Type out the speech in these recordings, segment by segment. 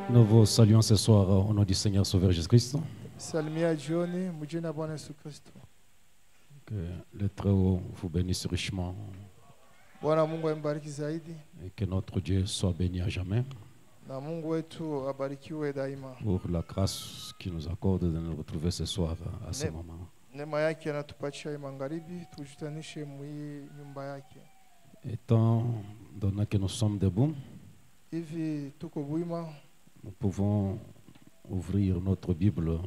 Nous vous saluons ce soir au nom du Seigneur Sauveur Jésus-Christ. Salimia jioni mjina Bwana Yesu Kristo. Que le Très-Haut vous bénisse richement Bwana Mungu ambariki zaidi et que notre Dieu soit béni à jamais na Mungu wetu abarikiwe daima. pour la grâce qu'il nous accorde de nous retrouver ce soir à ce moment. Neema yake anatupatia magharibi tujitanishe mwi nyumba yake. Étant donné que nous sommes debout, Hivi tuko buima, nous pouvons ouvrir notre Bible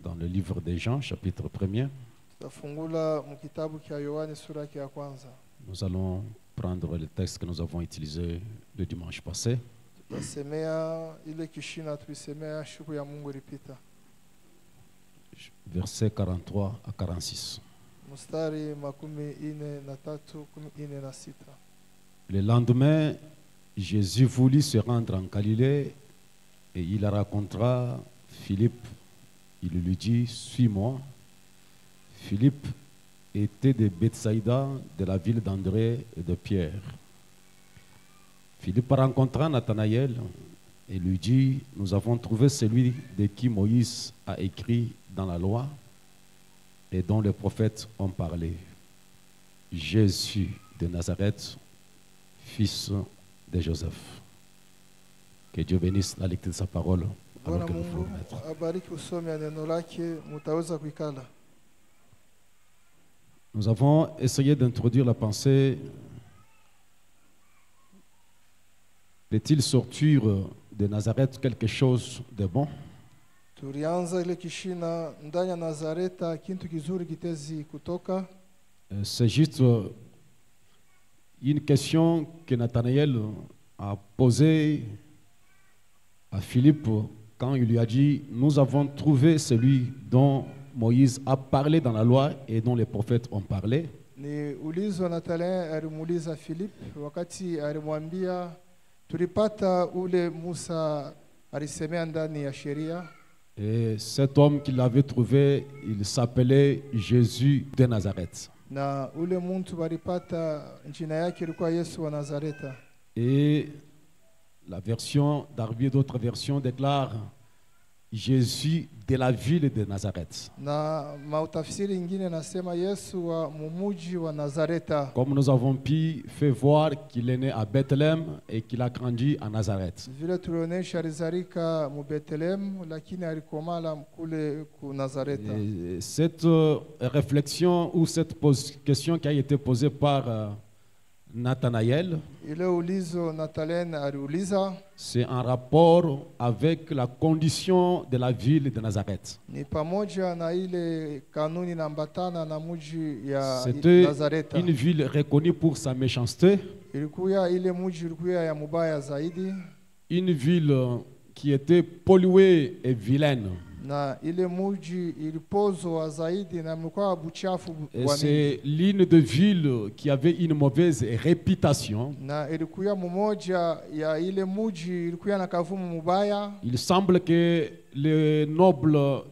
dans le livre des Jean, chapitre 1er. tutafungula mu kitabu cha Yohane sura yake ya kwanza. Nous allons prendre le texte que nous avons utilisé le dimanche passé. Tutasemea ile kishina tulisemea siku ya Mungu ilipita. Versets 43 à 46. Mstari makumi ine na tatu kumi ine na sita. Le lendemain, Jésus voulut se rendre en Galilée et il rencontra Philippe. Il lui dit, suis-moi. Philippe était de Bethsaïda, de la ville d'André et de Pierre. Philippe rencontra Nathanaël et lui dit, nous avons trouvé celui de qui Moïse a écrit dans la loi et dont les prophètes ont parlé. Jésus de Nazareth, fils de Joseph. Que Dieu bénisse la lecture de sa parole. Bwana Mungu abariki usomi wa neno lake, mutaweza kuikala. Nous avons essayé d'introduire la pensée. Peut-il sortir de Nazareth quelque chose de bon? Tulianza ile kishina ndani ya Nazareta kintu kizuri kitezi kutoka. C'est juste une question que Nathanaël a posée à Philippe quand il lui a dit, nous avons trouvé celui dont Moïse a parlé dans la loi et dont les prophètes ont parlé. Ni ulizo Nathanael alimuuliza Philip wakati alimwambia tulipata ule Musa alisemea ndani ya sheria. Et cet homme qu'il avait trouvé, il s'appelait Jésus de Nazareth. Na ule muntu walipata jina yake ilikuwa Yesu wa Nazareta. Et la version d'Arbi, d'autres versions déclarent Jésus de la ville de Nazareth. Na mautafsiri ingine nasema Yesu wa mumuji wa Nazareta. Comme nous avons pu faire voir qu'il est né à Bethléem et qu'il a grandi à Nazareth. Vile tulionesha alizalika mu Bethlehem lakini alikomala kule ku Nazareta. Et cette réflexion ou cette question qui a été posée par Nathanaël, Ile ulizo Nathanael aliuliza c'est en rapport avec la condition de la ville de Nazareth. ni pamoja na ile kanuni inaambatana na mji ya C'était Nazareta. une ville reconnue pour sa méchanceté, Ilikuwa ile mji ilikuwa ya mubaya zaidi, une ville qui était polluée et vilaine. na ile mji ilipozwa zaidi na mlikuwa buchafu Et wa mingi. c'est l'une des villes qui avait une mauvaise réputation. Na ilikuwa mmoja ya ile mji ilikuwa na kavumu mubaya. Il semble que les nobles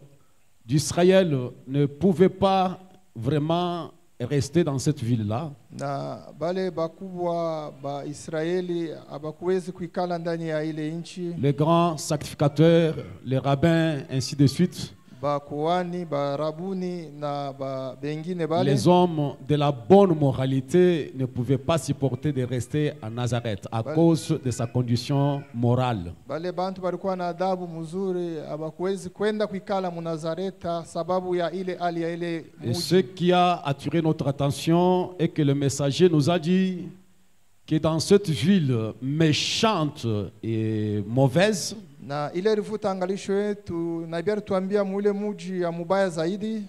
d'Israël ne pouvaient pas vraiment rester dans cette ville-là. Na bale bakubwa ba Israeli abakuwezi kuikala ndani ya ile nchi. Les grands sacrificateurs, les rabbins, ainsi de suite. Bakuani, barabuni na ba bengine bale. Les hommes de la bonne moralité ne pouvaient pas supporter de rester à Nazareth à cause de sa condition morale. Bale bantu balikuwa na adabu mzuri abakuwezi kwenda kuikala mu Nazareta sababu ya ile hali ya ile Et mji. ce qui a attiré notre attention est que le messager nous a dit que dans cette ville méchante et mauvaise, Na ile rifuta angalisho yetu na bia tuambia mule mji ya mubaya zaidi.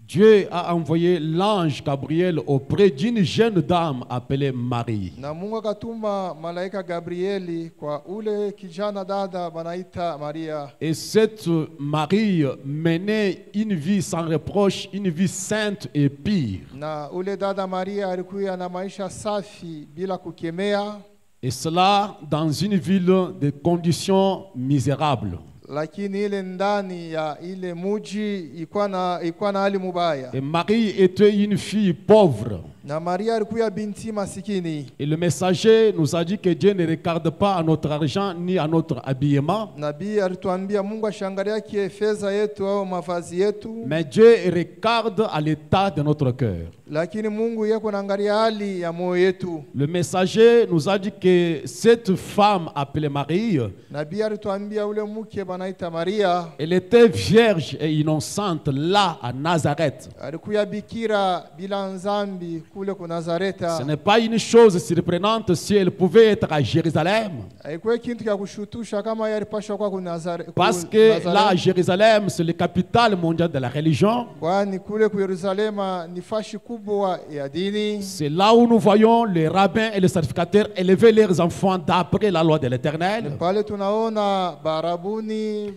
Dieu a envoyé l'ange Gabriel auprès d'une jeune dame appelée Marie. Na Mungu akatuma malaika Gabrieli kwa ule kijana dada banaita Maria. Et cette Marie menait une vie sans reproche, une vie sainte et pure. Na ule dada Maria alikuwa na maisha safi bila kukemea. Et cela dans une ville de conditions misérables. Lakini ile ndani ya ile muji ilikuwa na hali mubaya. Et Marie était une fille pauvre. Na Maria alikuwa binti masikini. Et le messager nous a dit que Dieu ne regarde pas à notre argent ni à notre habillement. Nabii alituambia Mungu ashangalia fedha yetu au mavazi yetu. Mais Dieu regarde à l'état de notre cœur. Lakini Mungu yeko naangalia hali ya moyo yetu. Le messager nous a dit que cette femme appelée Marie, Nabii alituambia ule mke banaita Maria, elle était vierge et innocente là à Nazareth. alikuwa bikira bila nzambi kule ku Nazareta. Ce n'est pas une chose surprenante si elle pouvait être à Jérusalem. Haikuwa kitu cha kushutusha kama yalipashwa kwa ku Nazareth. Parce que là, Jérusalem, c'est la capitale mondiale de la religion. Kwani kule ku Yerusalema ni fashi kubwa ya dini. C'est là où nous voyons les rabbins et les sacrificateurs élever leurs enfants d'après la loi de l'Éternel. Pale tunaona barabuni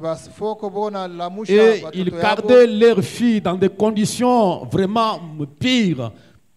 basfoko bona lamusha Et batoto ils yabo. gardaient leurs filles dans des conditions vraiment pires,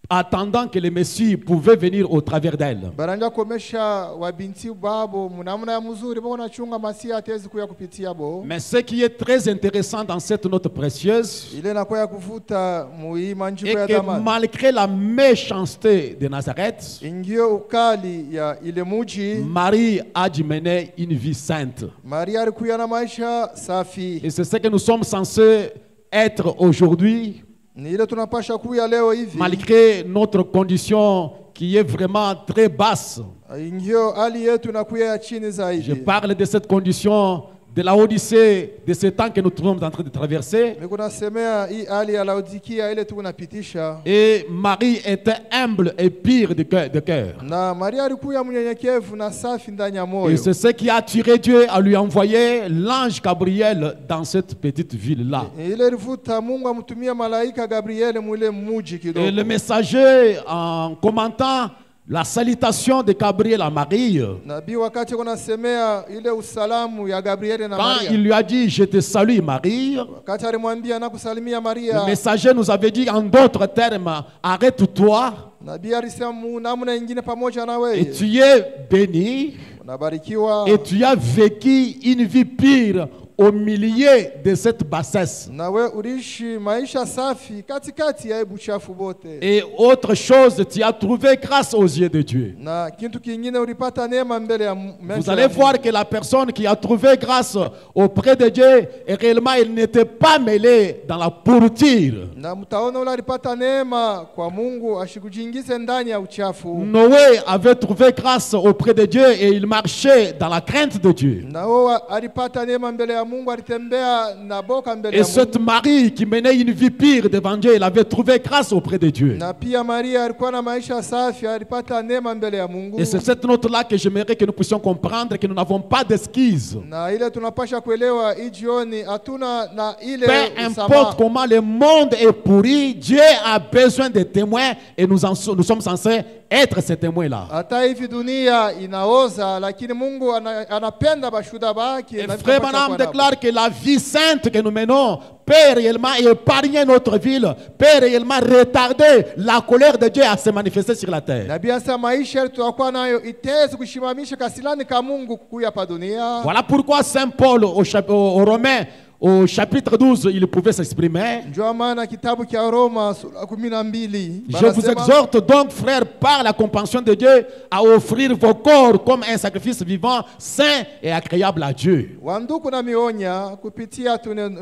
attendant que le Messie pouvait venir au travers d'elles. Baranja komesha wabinti babo munamuna ya mzuri bako nachunga masia atezi kuya kupitia bo. Mais ce qui est très intéressant dans cette note précieuse, Ile nakoya kuvuta muima njiko est ya que damani. malgré la méchanceté de Nazareth, Ingio ukali ya ile muji, Marie a dû mener une vie sainte. Maria alikuwa na maisha safi. Et c'est ce que nous sommes censés être aujourd'hui, Ni ile tunapasha kuya leo hivi. malgré notre condition qui est vraiment très basse. Ingio hali yetu nakuya ya chini Je zaidi. parle de cette condition de la Odyssée, de ce temps que nous sommes en train de traverser. Mimi kunasemea hii hali ya Laodikia ile tunapitisha. Et Marie était humble et pure de cœur. Na Maria alikuwa mnyenyekevu na safi ndani ya Et moyo. c'est ce qui a attiré Dieu à lui envoyer l'ange Gabriel dans cette petite ville-là. Ile rivuta Mungu amtumia malaika Gabriel mwile muji Et kidogo. le messager, en commentant la salutation de Gabriel à Marie, Nabii wakati kunasemea ile usalamu ya Gabriel na quand Maria. il lui a dit « Je te salue Marie », Wakati alimwambia na kusalimia le Maria. messager nous avait dit en d'autres termes « Arrête-toi Nabii alisema namna nyingine pamoja na et wewe. tu es béni Unabarikiwa et tu as vécu une vie pure au milieu de cette bassesse. na we uliishi maisha safi katikati ya hebu chafu bote. Et autre chose, tu as trouvé grâce aux yeux de Dieu. Na kitu kingine ulipata neema mbele ya Vous allez voir que la personne qui a trouvé grâce auprès de Dieu, et réellement, elle n'était pas mêlée dans la pourriture. na mtaona ule alipata neema kwa Mungu ashikujiingize ndani ya uchafu. Noé avait trouvé grâce auprès de Dieu et il marchait dans la crainte de Dieu. Na wewe alipata neema mbele ya ya Mungu, alitembea na boka mbele Et ya cette Mungu. Marie qui menait une vie pire devant Dieu, elle avait trouvé grâce auprès de Dieu. Na pia Maria alikuwa na maisha safi, alipata neema mbele ya Mungu. Et c'est cette note-là que j'aimerais que nous puissions comprendre que nous n'avons pas d'excuses. Na ile tunapasha kuelewa hii jioni, hatuna na ile Peu importe msamaha. comment le monde est pourri, Dieu a besoin de témoins et nous sommes censés être ces témoins-là. Hata hivi dunia inaoza, lakini Mungu anapenda bashuhuda bake. Et Frère Branham déclare que la vie sainte que nous menons peut réellement épargner notre ville, peut réellement retarder la colère de Dieu à se manifester sur la terre. na bia sa maisha tutakuwa nayo itezi kushimamisha kasilani ka Mungu kuya pa dunia. Voilà pourquoi Saint Paul aux Romains, au chapitre 12, il pouvait s'exprimer. Ndio maana kitabu cha Roma sura 12 Je vous exhorte donc, frères, par la compassion de Dieu, à offrir vos corps comme un sacrifice vivant, saint et agréable à Dieu. wanduku na mionya kupitia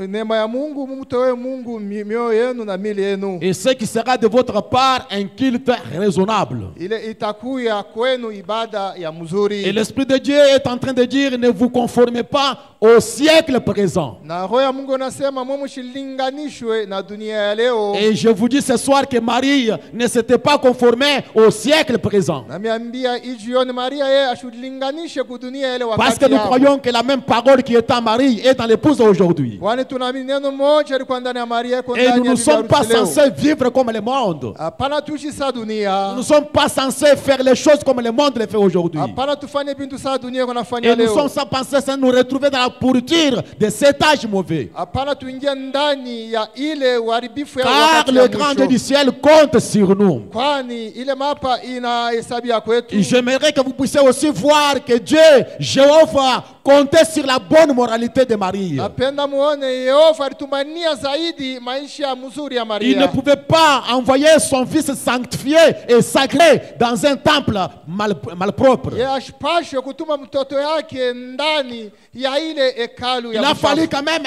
neema ya Mungu, mumtoe Mungu mioyo yenu na mili yenu. Et ce qui sera de votre part un culte raisonnable. Ile itakuya kwenu ibada ya mzuri. Et l'Esprit de Dieu est en train de dire, ne vous conformez pas au siècle présent. Na roho ya Mungu nasema mmushilinganishwe na dunia ya leo. Et je vous dis ce soir que Marie ne s'était pas conformée au siècle présent. Na miambia ijioni Maria yeye ashulinganishe ku dunia ile wakati. Parce que nous croyons que la même parole qui est en Marie est dans l'épouse aujourd'hui. Kwani tunaamini neno moja liko ndani ya Maria iko Et ndani nous ya ne sommes pas leo. censés vivre comme le monde. Hapana tuishi sa dunia. Nous ne sommes pas censés faire les choses comme le monde les fait aujourd'hui. Hapana tufanye bintu sa dunia kunafanya Et nous leo. sommes censés nous retrouver dans la pourriture de cet âge mauvais. Hapana tuingie ndani ya ile uharibifu ya Car wakati le ya grand Dieu mwisho. du ciel compte sur nous. Kwani ile mapa inahesabia kwetu. Et j'aimerais que vous puissiez aussi voir que Dieu, Jéhovah, comptait sur la bonne moralité de Marie. Napenda muone Yehova alitumania zaidi maisha mzuri ya Il ne Maria. pouvait pas envoyer son fils sanctifié et sacré dans un temple malpropre. Yeye ashipashwe kutuma mtoto yake ndani ya ile hekalu Il ya a fallu quand même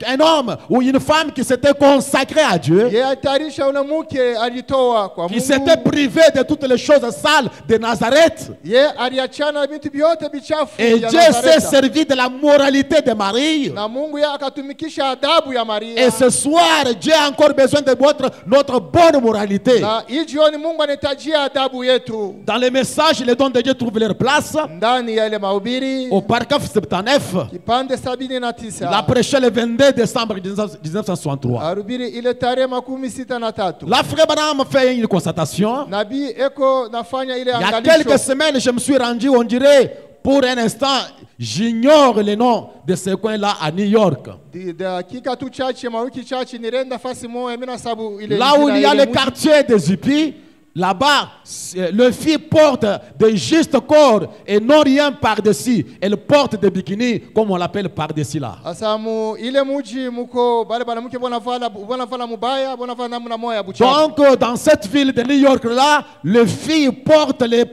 un homme ou une femme qui s'était consacré à Dieu, Yeye atarisha ule mke alitoa kwa qui s'était Mungu. privé de toutes les choses sales de Nazareth. Yeye aliachana na vitu vyote bichafu Et ya Dieu s'est Nazareta. servi de la moralité de Marie. Na Mungu yeye akatumikisha adabu ya Maria. Et ce soir, Dieu a encore besoin de notre bonne moralité. Na hii jioni Mungu anahitajia adabu yetu. Dans les messages, les dons de Dieu trouvent leur place. Ndani ya ile mahubiri Au paragraphe 79, kipande il a 79 prêché le 22 décembre 1963. arubiri ile tarehe 63. La frère Branham fait une constatation. Nabii eko nafanya ile Il y a angalisho. quelques semaines, je me suis rendu, on dirait, pour un instant, j'ignore le nom de ce coin-là à New York. Dakika tu chache mawiki chache nirenda fasi moja mimi na sababu ile Là où il y a ile le mji. quartier des hippies, là-bas, le fille porte de justes corps et non rien par-dessus. Elle porte des bikinis, comme on l'appelle par-dessus là. Asamu ile muji muko bale banamuke bona mubaya bona vala namna moya buchafu. Donc, dans cette ville de New York là, les filles portent les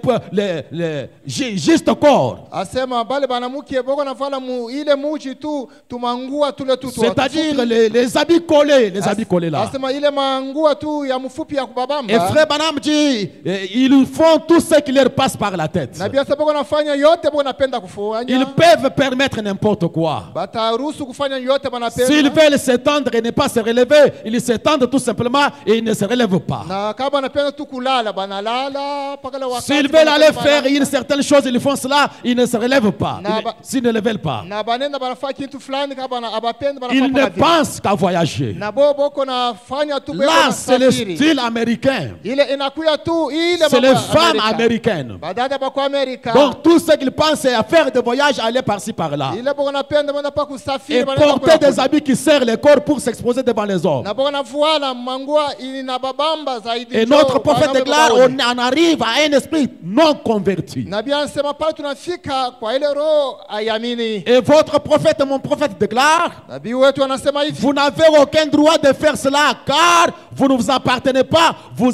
justes corps. Asema bale banamuke boko navala mu ile muji tu tumangua tule tu. C'est-à-dire les habits collés, les habits collés là. Asema ile mangua tu ya mfupi ya kubabamba. Et frère Branham dit, ils font tout ce qui leur passe par la tête. Na bia sababu nafanya yote boko napenda kufanya. Ils peuvent permettre n'importe quoi. Bataruhusu kufanya yote banapenda. S'ils veulent s'étendre et ne pas se relever, ils s'étendent tout simplement et ils ne se relèvent pas. Na kama banapenda tu kulala banalala pakala wakati. S'ils veulent aller faire une certaine chose, ils font cela, ils ne se relèvent pas. S'ils ne le veulent pas. Na banenda banafanya kitu fulani kama abapenda Ils banafanya. ne pensent qu'à voyager. Na boko nafanya tu Là, c'est le style américain. ile inakuya tu ile C'est les femmes américaines. badada bako Amerika. Donc tout ce qu'ils pensent, c'est à faire des voyages, aller par-ci, par-là. Ile boko napenda bana pa kusafiri Et banaenda porter kula- des habits qui serrent le corps pour s'exposer devant les hommes. na boko navuala mangua ina babamba zaidi. Et njoo, notre prophète wanaume déclare, waone. on en arrive à un esprit non converti. Nabii anasema pale tunafika kwa ile roho ayamini. Et votre prophète, mon prophète déclare, Nabii wetu anasema hivi, vous n'avez aucun droit de faire cela car vous ne vous appartenez pas, vous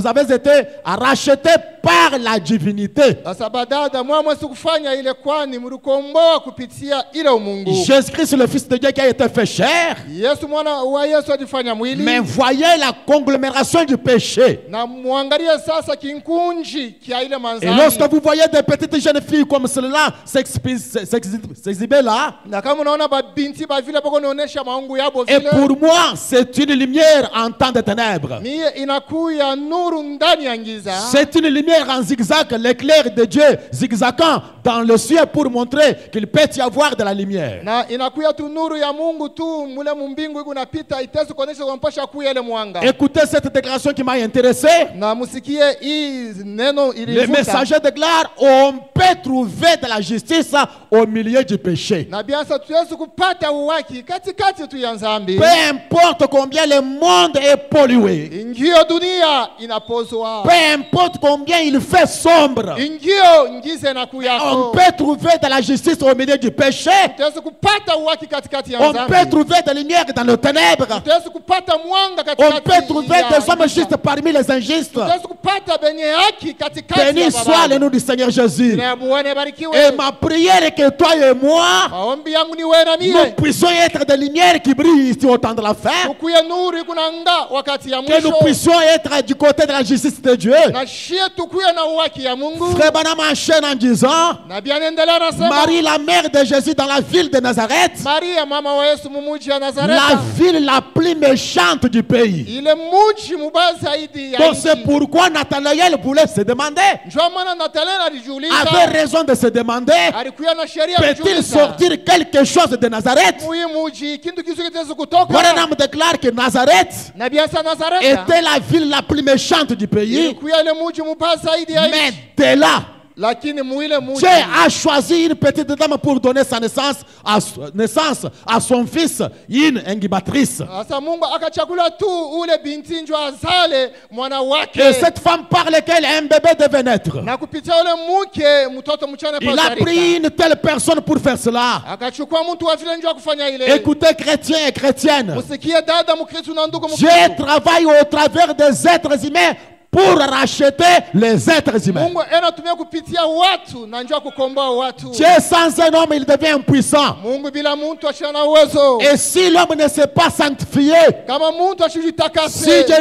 avez été rachetés par la divinité. Sasa badada mwamwe sikufanya ile kwani mlikomboa kupitia ile umungu. Jésus-Christ, le Fils de Dieu qui a été fait chair. Yesu mwana wa Yesu alifanya mwili. Mais voyez la conglomération du péché. Na muangalie sasa kinkunji kia ile Et manzani. lorsque vous voyez des petites jeunes filles comme cela s'exhiber là, Na kama unaona babinti ba vile bako naonesha maungu yabo et vile. pour moi, c'est une lumière en temps de ténèbres. Mie inakuya nuru ndani ya giza. C'est une lumière en zigzag, l'éclair de Dieu zigzagant dans le ciel pour montrer qu'il peut y avoir de la lumière. Na inakuya tu nuru ya Mungu tu mule mumbingu iko napita itesu kuonesha kumpasha kuya ile mwanga. Écoutez cette déclaration qui m'a intéressé. Na musikie hii neno Le ilivuta. messager déclare, on peut trouver de la justice au milieu du péché. Na biasa tuwezi kupata uwaki katikati tu ya dhambi. Peu importe combien le monde est pollué, Ingio dunia inapozwa. peu importe combien il fait sombre, Ingio ngize na on kuyako. peut trouver de la justice au milieu du péché. Tuwezi kupata uwaki katikati ya On peut dhambi. trouver de la lumière dans le ténèbres. Tuwezi kupata mwanga On katikati. peut trouver ya des hommes giza. justes parmi les injustes. Tuwezi kupata benye haki katikati ya Béni soit le nom du Seigneur Jésus. Na Bwana barikiwe. Et ma prière est que toi et moi, Maombi yangu ni wewe na nous mie. puissions être des lumières qui brillent ici au temps de la fin. Tukuye nuru kunanga wakati ya Que nous mwisho. puissions être du côté de la justice de Dieu. Na shie tukuye na uwaki ya Mungu. Frère Branham enchaîne en disant, Na bianaendelea nasema. Marie, la mère de Jésus dans la ville de Nazareth, Maria mama wa Yesu mumuji ya la Nazareta. ville la plus méchante du pays. Ile muji mubaya zaidi ya Donc c'est nchi. pourquoi Nathanaël voulait se demander, Ndio maana Nathanaeli alijiuliza. avait raison de se demander, Alikuwa na sheria peut-il kujiuliza. sortir quelque chose de Nazareth? Muyi muji kintu kisu kitaweza kutoka. Branham déclare que Nazareth Na biasa Nazareta. était la ville la plus méchante du pays. Ilikuwa ile muji mubaya zaidi ya Mais nchi. de là, Lakini muile muji. Dieu a choisi une petite dame pour donner sa naissance à son fils, une incubatrice. Sasa Mungu akachagula tu ule binti njo azale mwana wake. Et cette femme par laquelle un bébé devait naître, Na kupitia ule mke mtoto mchana il a pris une telle personne pour faire cela. akachukua mtu wa vile njo akufanya ile. Écoutez, chrétiens et chrétiennes, Musikie dada Mkristo na ndugu Dieu Mkristo. travaille au travers des êtres humains pour racheter les êtres humains. Mungu anatumia kupitia watu na njoo kukomboa watu. Dieu sans un homme, il devient impuissant. Mungu bila mtu ashana uwezo. Et si l'homme ne s'est pas sanctifié, Kama mtu si ashijitakase. Dieu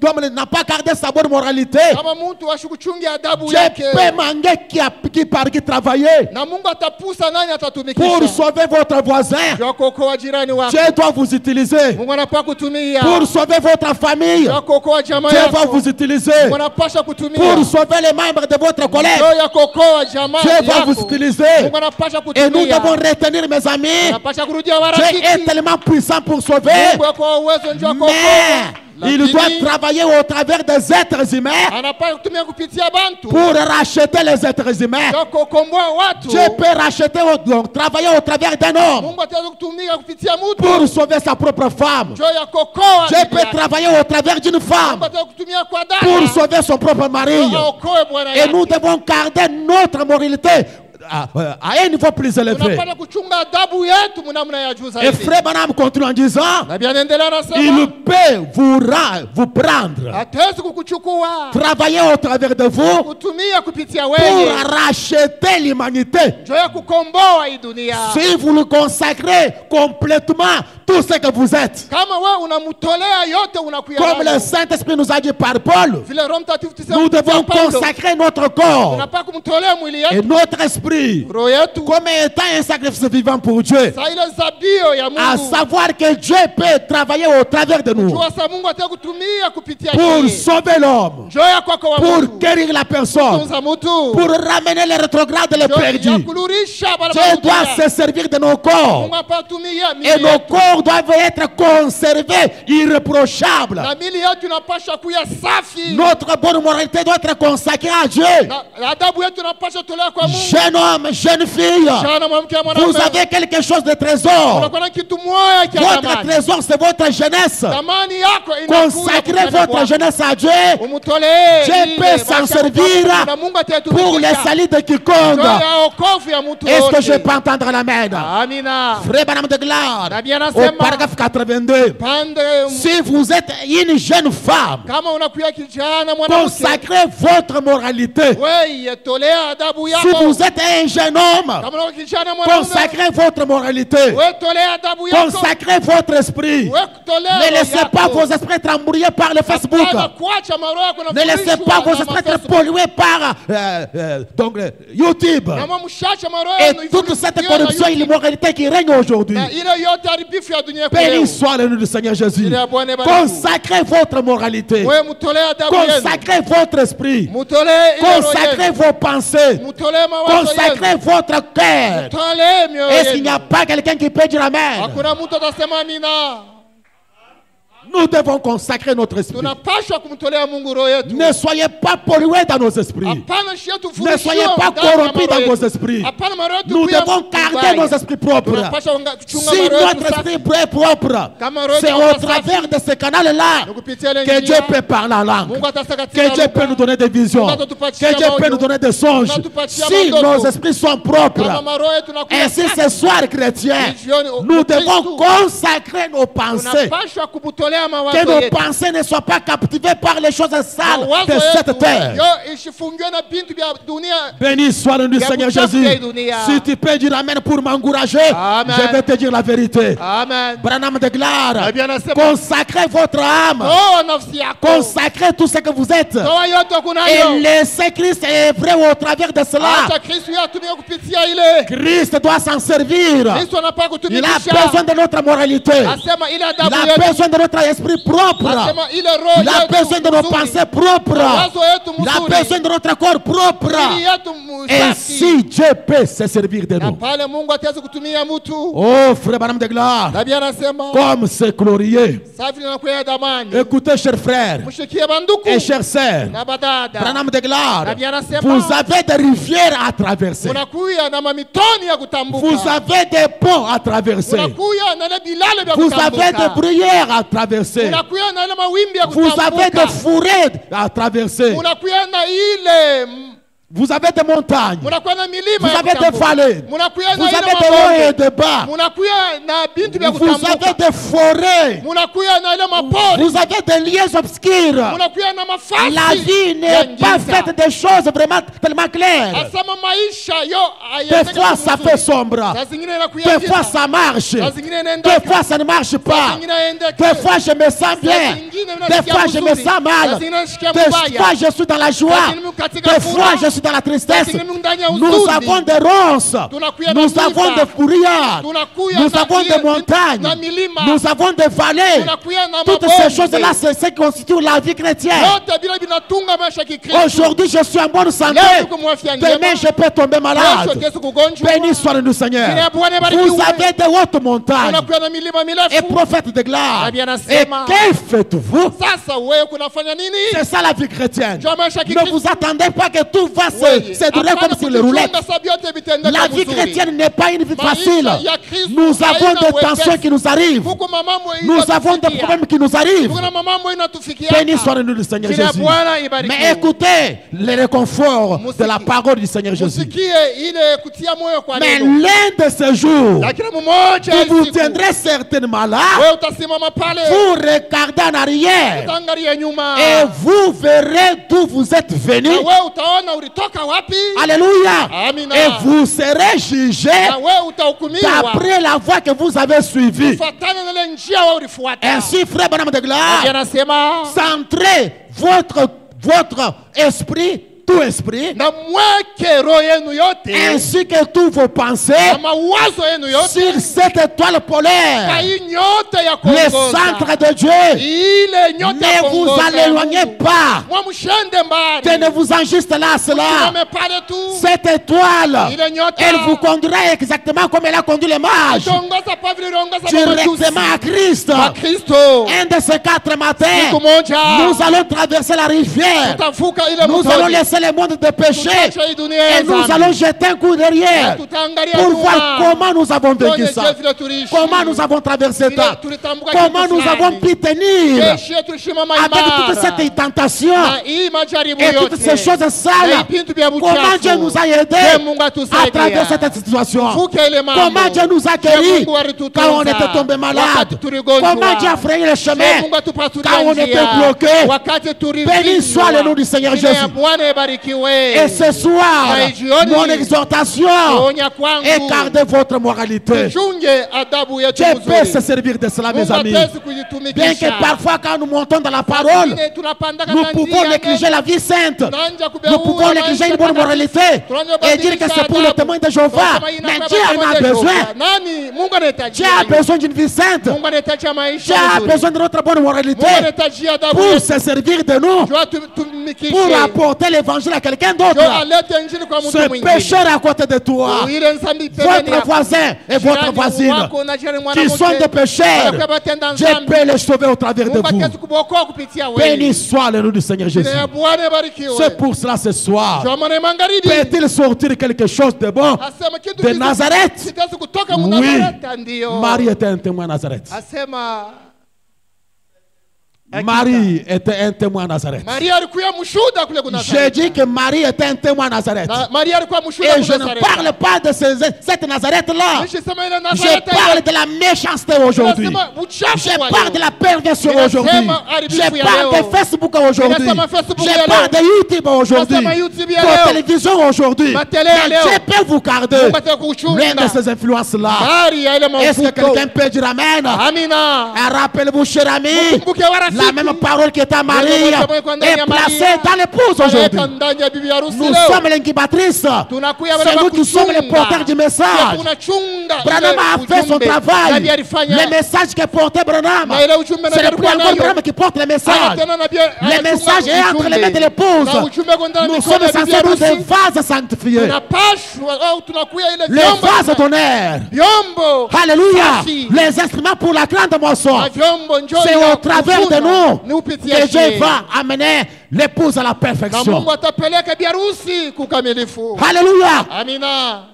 l'homme n'a pas gardé sa bonne moralité, Kama mtu ashikuchungia adabu Dieu yake. peut manquer qui travailler Na Mungu atapusa nani pour atatumikisha. sauver votre voisin. Njoo kuokoa jirani wako. Dieu doit vous utiliser Mungu anapaswa kutumia. pour sauver votre famille. Njoo kuokoa jamaa Dieu va yako. vous utiliser Mungu anapaswa kutumia. pour sauver les membres de votre collègue. Njoo ya kuokoa jamaa Dieu va yako. vous utiliser. Mungu anapaswa Et nous kutumia. devons retenir, mes amis, Anapaswa kurudia Dieu warafiki. est tellement puissant pour sauver, Mungu kwa uwezo njoo kuokoa. mais il doit travailler au travers des êtres humains Anapaswa kutumia kupitia bantu. pour racheter les êtres humains. Njoo kukomboa watu. Dieu peut racheter, donc travailler au travers d'un homme Mungu ataweza kutumika kupitia mtu. pour sauver sa propre femme. Njoo ya kuokoa. Dieu peut travailler au travers d'une femme Mungu ataweza kutumia kwa dada. pour sauver son propre mari. Njoo aokoe bwana Et yake. nous devons garder notre moralité à un niveau plus élevé. Tunapata kuchunga adabu yetu mnamna ya juu Et zaidi. frère Branham continue en disant, Na bianaendelea nasema. il peut vous prendre, Ataweza kukuchukua. travailler au travers de vous Kutumia kupitia pour wewe. racheter l'humanité. Njoo ya kukomboa hii dunia. Si vous le consacrez complètement tout ce que vous êtes, Kama wewe unamtolea yote unakuya. comme le Saint-Esprit nous a dit par Paul, Vile Roho Mtakatifu tusema. nous devons consacrer notre corps Tunapaka kumtolea mwili et yetu. notre esprit Roho yetu. comme étant un sacrifice vivant pour Dieu, Sa ile zabio ya à Mungu. savoir que Dieu peut travailler au travers de nous Jua sa Mungu ataka kutumia kupitia pour yeye. sauver l'homme, Njoo ya kwako wa pour Mungu. guérir la personne, Tunza mtu. pour ramener les rétrogrades, les Njoo ya perdus. kulurisha bala Dieu bala doit kutumia. se servir de nos corps Mungu apatumia et mili nos yetu. corps doivent être conservés irréprochables. Na mili yetu inapaswa kuya safi. Notre bonne moralité doit être consacrée à Dieu. Na adabu yetu inapaswa tolewa kwa Mungu. Jeune homme, jeune fille, Jana mwanamke vous mwanamume. avez quelque chose de trésor. Unakuwa na kitu moja cha Votre thamani. trésor, c'est votre jeunesse. Thamani yako inakuja Consacrez kupitia votre Bwana. jeunesse à Dieu Umutolee Dieu ile peut s'en maisha servir yako na Mungu atayatumikisha. pour le salut de quiconque. Njoo ya wokovu ya mtu Est-ce que wote. je peux entendre l'amen? Amina. Frère Branham déclare, Na bien au paragraphe 82. Si vous êtes une jeune femme, kama unakuwa kijana mwanamke, consacrez votre moralité. wewe tolea adabu Si yako. vous êtes un jeune homme, Kama unakuwa kijana mwanaume, consacrez votre moralité. wewe tolea adabu yako. Consacrez votre esprit. Wewe tolea Ne roho laissez yako. pas vos esprits être embrouillés par le Facebook. Hapana kuacha maroho yako na Ne laissez kufurishwa pas vos na esprits être Facebook. pollués par YouTube. Kama mshacha maroho Et yenu toute cette ifurikiwe na corruption et YouTube. l'immoralité qui règne aujourd'hui. Na ile yote haribifu ya dunia kwa Béni leo. soit le nom du Seigneur Jésus. Ile ya Bwana ibariki. Consacrez votre moralité. Wewe mtolee adabu yenu. Consacrez votre esprit. Mtolee ile roho Consacrez yenu. vos pensées. Mtolee mawazo Consacrez yenu. votre cœur. Mtolee mioyo Est-ce qu'il n'y yenu. a pas quelqu'un qui peut dire Amen? Hakuna mtu atasema amina. Nous devons consacrer notre esprit. Tunapaswa kumtolea Mungu roho yetu. Ne soyez pas pollués dans nos esprits. Hapana shia Ne tufundishiwe soyez pas ndani ya corrompus maroho dans vos yetu. esprits. Hapana maroho yetu Nous kuya devons mbaya. garder nos esprits propres. Tunapaswa kuchunga Si maroho yetu notre safi. esprit est propre, Kama roho c'est yetu au iko travers safi, de ce canal-là na kupitia ile que Dieu njia, peut parler en langue. Mungu atasa Que Dieu peut nous katika donner des visions. Que Dieu peut nous donner des songes. Si nos esprits sont propres, kama maroho yetu nakuwa ainsi ce soir, chrétiens, jioni, nous devons Kristo, consacrer nos pensées. tunapaswa kumtolea Que mawazo nos yetu. pensées ne soient pas captivées par les choses sales Mawazo de cette yetu terre. yo isifungiwe na bintu vya dunia. Béni soit le nom du Ya Seigneur kuchafu Jésus. ya dunia. Si tu peux dire Amen pour m'encourager, Amen. je vais te dire la vérité. Amen. Branham déclare, Na Biblia inasema, consacrez votre âme, toa nafsi yako. consacrez tout ce que vous êtes Toa yote et kunayo. laissez Christ œuvrer au travers de cela. Acha Kristo yatumie kupitia ile. Christ doit s'en servir. Kristo anapaka Il a kutumikisha. besoin de notre moralité. Asema ile Il adabu a yetu. besoin de notre esprit propre. Asema ile roho Il a yetu besoin de nos nzuri. pensées propres. Mawazo yetu Il a mzuri. besoin de notre corps propre. Mwili yetu msafi. Ainsi Dieu peut se servir de Na nous. pale Mungu ataweza kutumia mtu. Oh frère Branham de gloire, Na Biblia anasema comme c'est glorieux. safi na kwa damani. Écoutez chers frères Mshikie banduku et chères sœurs, na badada. Branham de gloire, Na Biblia anasema vous avez des rivières à traverser. unakuya na mamitoni ya kutambuka. Vous avez des ponts à traverser. Unakuya na ile bilale vya Vous avez kutambuka. des bruyères à traverser. Unakuya na ile mawimbi ya Vous avez kutambuka. des fourrés à traverser. Unakuya na ile Vous avez des montagnes. munakuya na milima Vous ya avez des kutambuka. vallées. Munakuya Vous na ile avez des hauts et mabonde. des bas. Munakuya na bintu vya Vous avez kutambuka. des forêts. Munakuya na ile mapori. Vous avez des lieux obscurs. Munakuya na mafasi. La vie ya n'est pas giza. faite de choses vraiment tellement claires. Asema maisha yo Des fois ça fait sombre. Saa zingine inakuya Des fois giza. ça marche. Saa zingine inaenda. Des fois ça ne marche Saa pas. zingine haendeki. Des fois je me sens bien. Des fois je me sens mal. Des fois je suis dans la joie. Des fois je suis dans la tristesse. Nous avons des ronces. Nous avons des fourrières. Nous avons des montagnes. Nous avons des vallées. Toutes ces choses-là, c'est ce qui constitue la vie chrétienne. yote bila vinatunga maisha ya Kikristo. Aujourd'hui, je suis en bonne santé. Leo niko mwafya njema. Demain, je peux tomber Kesho malade. kesho kugonjwa. Béni soit le nom du Seigneur. Jina la Bwana Vous ibarikiwe. avez de hautes montagnes Unakuwa na milima et mirefu. prophètes de gloire. Nabii Et anasema. que faites-vous? Sasa wewe kunafanya nini? C'est ça la vie chrétienne. Njoo maisha ya Ne Kikristo. vous attendez pas que tout va Wewe, se dérouler hapana comme sur les roulettes. kujichunga sababu yote vitendeke La vie vizuri. chrétienne n'est pas une vie Maisha facile. ya Kristo Nous avons haina des wepesi. tensions qui nous arrivent. Huku mamambo Nous avons des inatufikia. problèmes qui nous arrivent. Kuna mamambo inatufikia. Béni soit le nom du Seigneur Jina la Jésus. Bwana ibarikiwe. Mais écoutez le réconfort de la parole du Seigneur Jésus. Musikie ile kutia moyo kwa Mais neno. l'un de ces jours, Lakini mmoja vous vous siku, tiendrez certainement là, wewe utasimama pale. vous regardez en arrière Utaangalia nyuma. et vous verrez d'où vous êtes venus. Na wewe utaona ulitoka wapi. Alléluia. Amina. Et vous serez jugés Na wewe utahukumiwa. d'après la voie que vous avez suivie. Kufuatana na ile njia wewe ulifuata. Ainsi, frère Branham de Biblia gloire, inasema centrez votre esprit, tout esprit, na mweke roho yenu yote ainsi que tous vos na pensées mawazo yenu yote sur cette étoile kwa polaire, hii nyota ya le kuongoza. centre de Dieu. Ile nyota ya Ne vous kuongoza en ya éloignez Mungu. pas. Mwamshende mbali. Tenez-vous-en juste là, cela. Simame pale tu. Cette étoile, Ile nyota elle vous conduira exactement comme elle a conduit les mages, itaongoza pa vile iliongoza mamajusi. directement à Christ. Kwa Kristo. Un de ces 4 matins, Siku moja nous allons traverser la rivière. tutavuka ile Nous mtoni. allons laisser laisser le monde de péché tutaacha hii dunia ya et nous dhambi. allons jeter un coup derrière Na tutaangalia pour nyuma. voir comment nous avons vécu Tuone ça. je vile tuliishi. Comment nous avons traversé Vile ça. tulitambuka Comment kitu nous fulani. avons pu tenir Jeshi yetu tulisimama avec toute imara. cette tentation Na hii majaribu et yote. toutes ces choses Na sales. hii pintu vya Comment buchafu. Dieu nous a Je aidés Mungu à atusaidia. travers cette situation. Tuvuke ile mambo. Comment Dieu nous a Je guéris Mungu alitutunza. quand on était tombé malade. Wakati tuligonjwa. Comment Dieu a frayé le Je chemin Mungu atupasulia quand on était njia. bloqué. Wakati tulivindwa. Béni soit le nom du Seigneur Jina ya Jésus. Bwana ibarikiwe. Et ce soir, Na jioni, mon exhortation, kuonya kwangu. est gardez votre moralité. Tuchunge adabu yetu Dieu peut se nzuri. servir de cela, mes Mungu amis. ataweza Bien kujitumikisha. que parfois, quand nous montons dans la parole, Wengine tunapanda nous katika pouvons njia négliger la vie sainte. tunaanza kubeua Nous pouvons négliger une bonne maisha moralité takatifu. et dire que c'est pour le témoin de Jéhovah. Tunasema hii Mais inakuwa Dieu en témoin a de besoin. Jehova. Nani? Mungu anahitaji. Dieu a besoin d'une vie sainte. Mungu anahitaji maisha Dieu a mazuri. besoin de notre bonne moralité Mungu anahitaji adabu pour yetu. se servir de nous, Jua tumikishe. pour apporter l'évangile à quelqu'un d'autre. Jua alete injili kwa mtu Ce mwingine. pécheur à côté de toi, Ile nzambi pembeni votre yako. voisin et votre Jirani voisine, wako na jirani qui mwanamke. sont des pécheurs, Wanakuwa batenda Dieu nzambi. peut les sauver au travers de Mungu vous. ataweza kukuokoa kupitia wewe. Béni soit le nom du Seigneur Jésus. Jina ya Bwana ibarikiwe. C'est pour cela ce soir, Jua mwana magharibi. peut-il sortir quelque chose de bon Asema kitu de Nazareth? kitaweza kutoka Oui, Nazareth, ndio. Marie était un témoin à Nazareth. Asema Marie était un témoin à Nazareth. Maria alikuwa mshuhuda kule kuna J'ai dit que Marie était un témoin à Nazareth. Maria alikuwa mshuhuda Et je ne parle pas de cette Nazareth-là. Je parle de la méchanceté aujourd'hui. Je parle de la perversion aujourd'hui. Je parle de Facebook aujourd'hui. Je parle de YouTube aujourd'hui. De télévision aujourd'hui. Je peux vous garder l'une de ces influences-là. Est-ce que quelqu'un peut dire Amen? Amina. Rappelez-vous, cher ami, la même parole qui est à Marie est placée dans l'épouse aujourd'hui. Nous sommes l'incubatrice. C'est nous qui sommes les porteurs du message. Branham a fait son travail. Le message que portait Branham, c'est le plus encore Branham qui porte le message. Le message est entre les mains de l'épouse. Nous sommes censés nous des vases sanctifiés. Les vases d'honneur. Alléluia. Les instruments pour la grande moisson. C'est au travers de nous que Dieu va amener l'épouse à la perfection. Alléluia. Amina.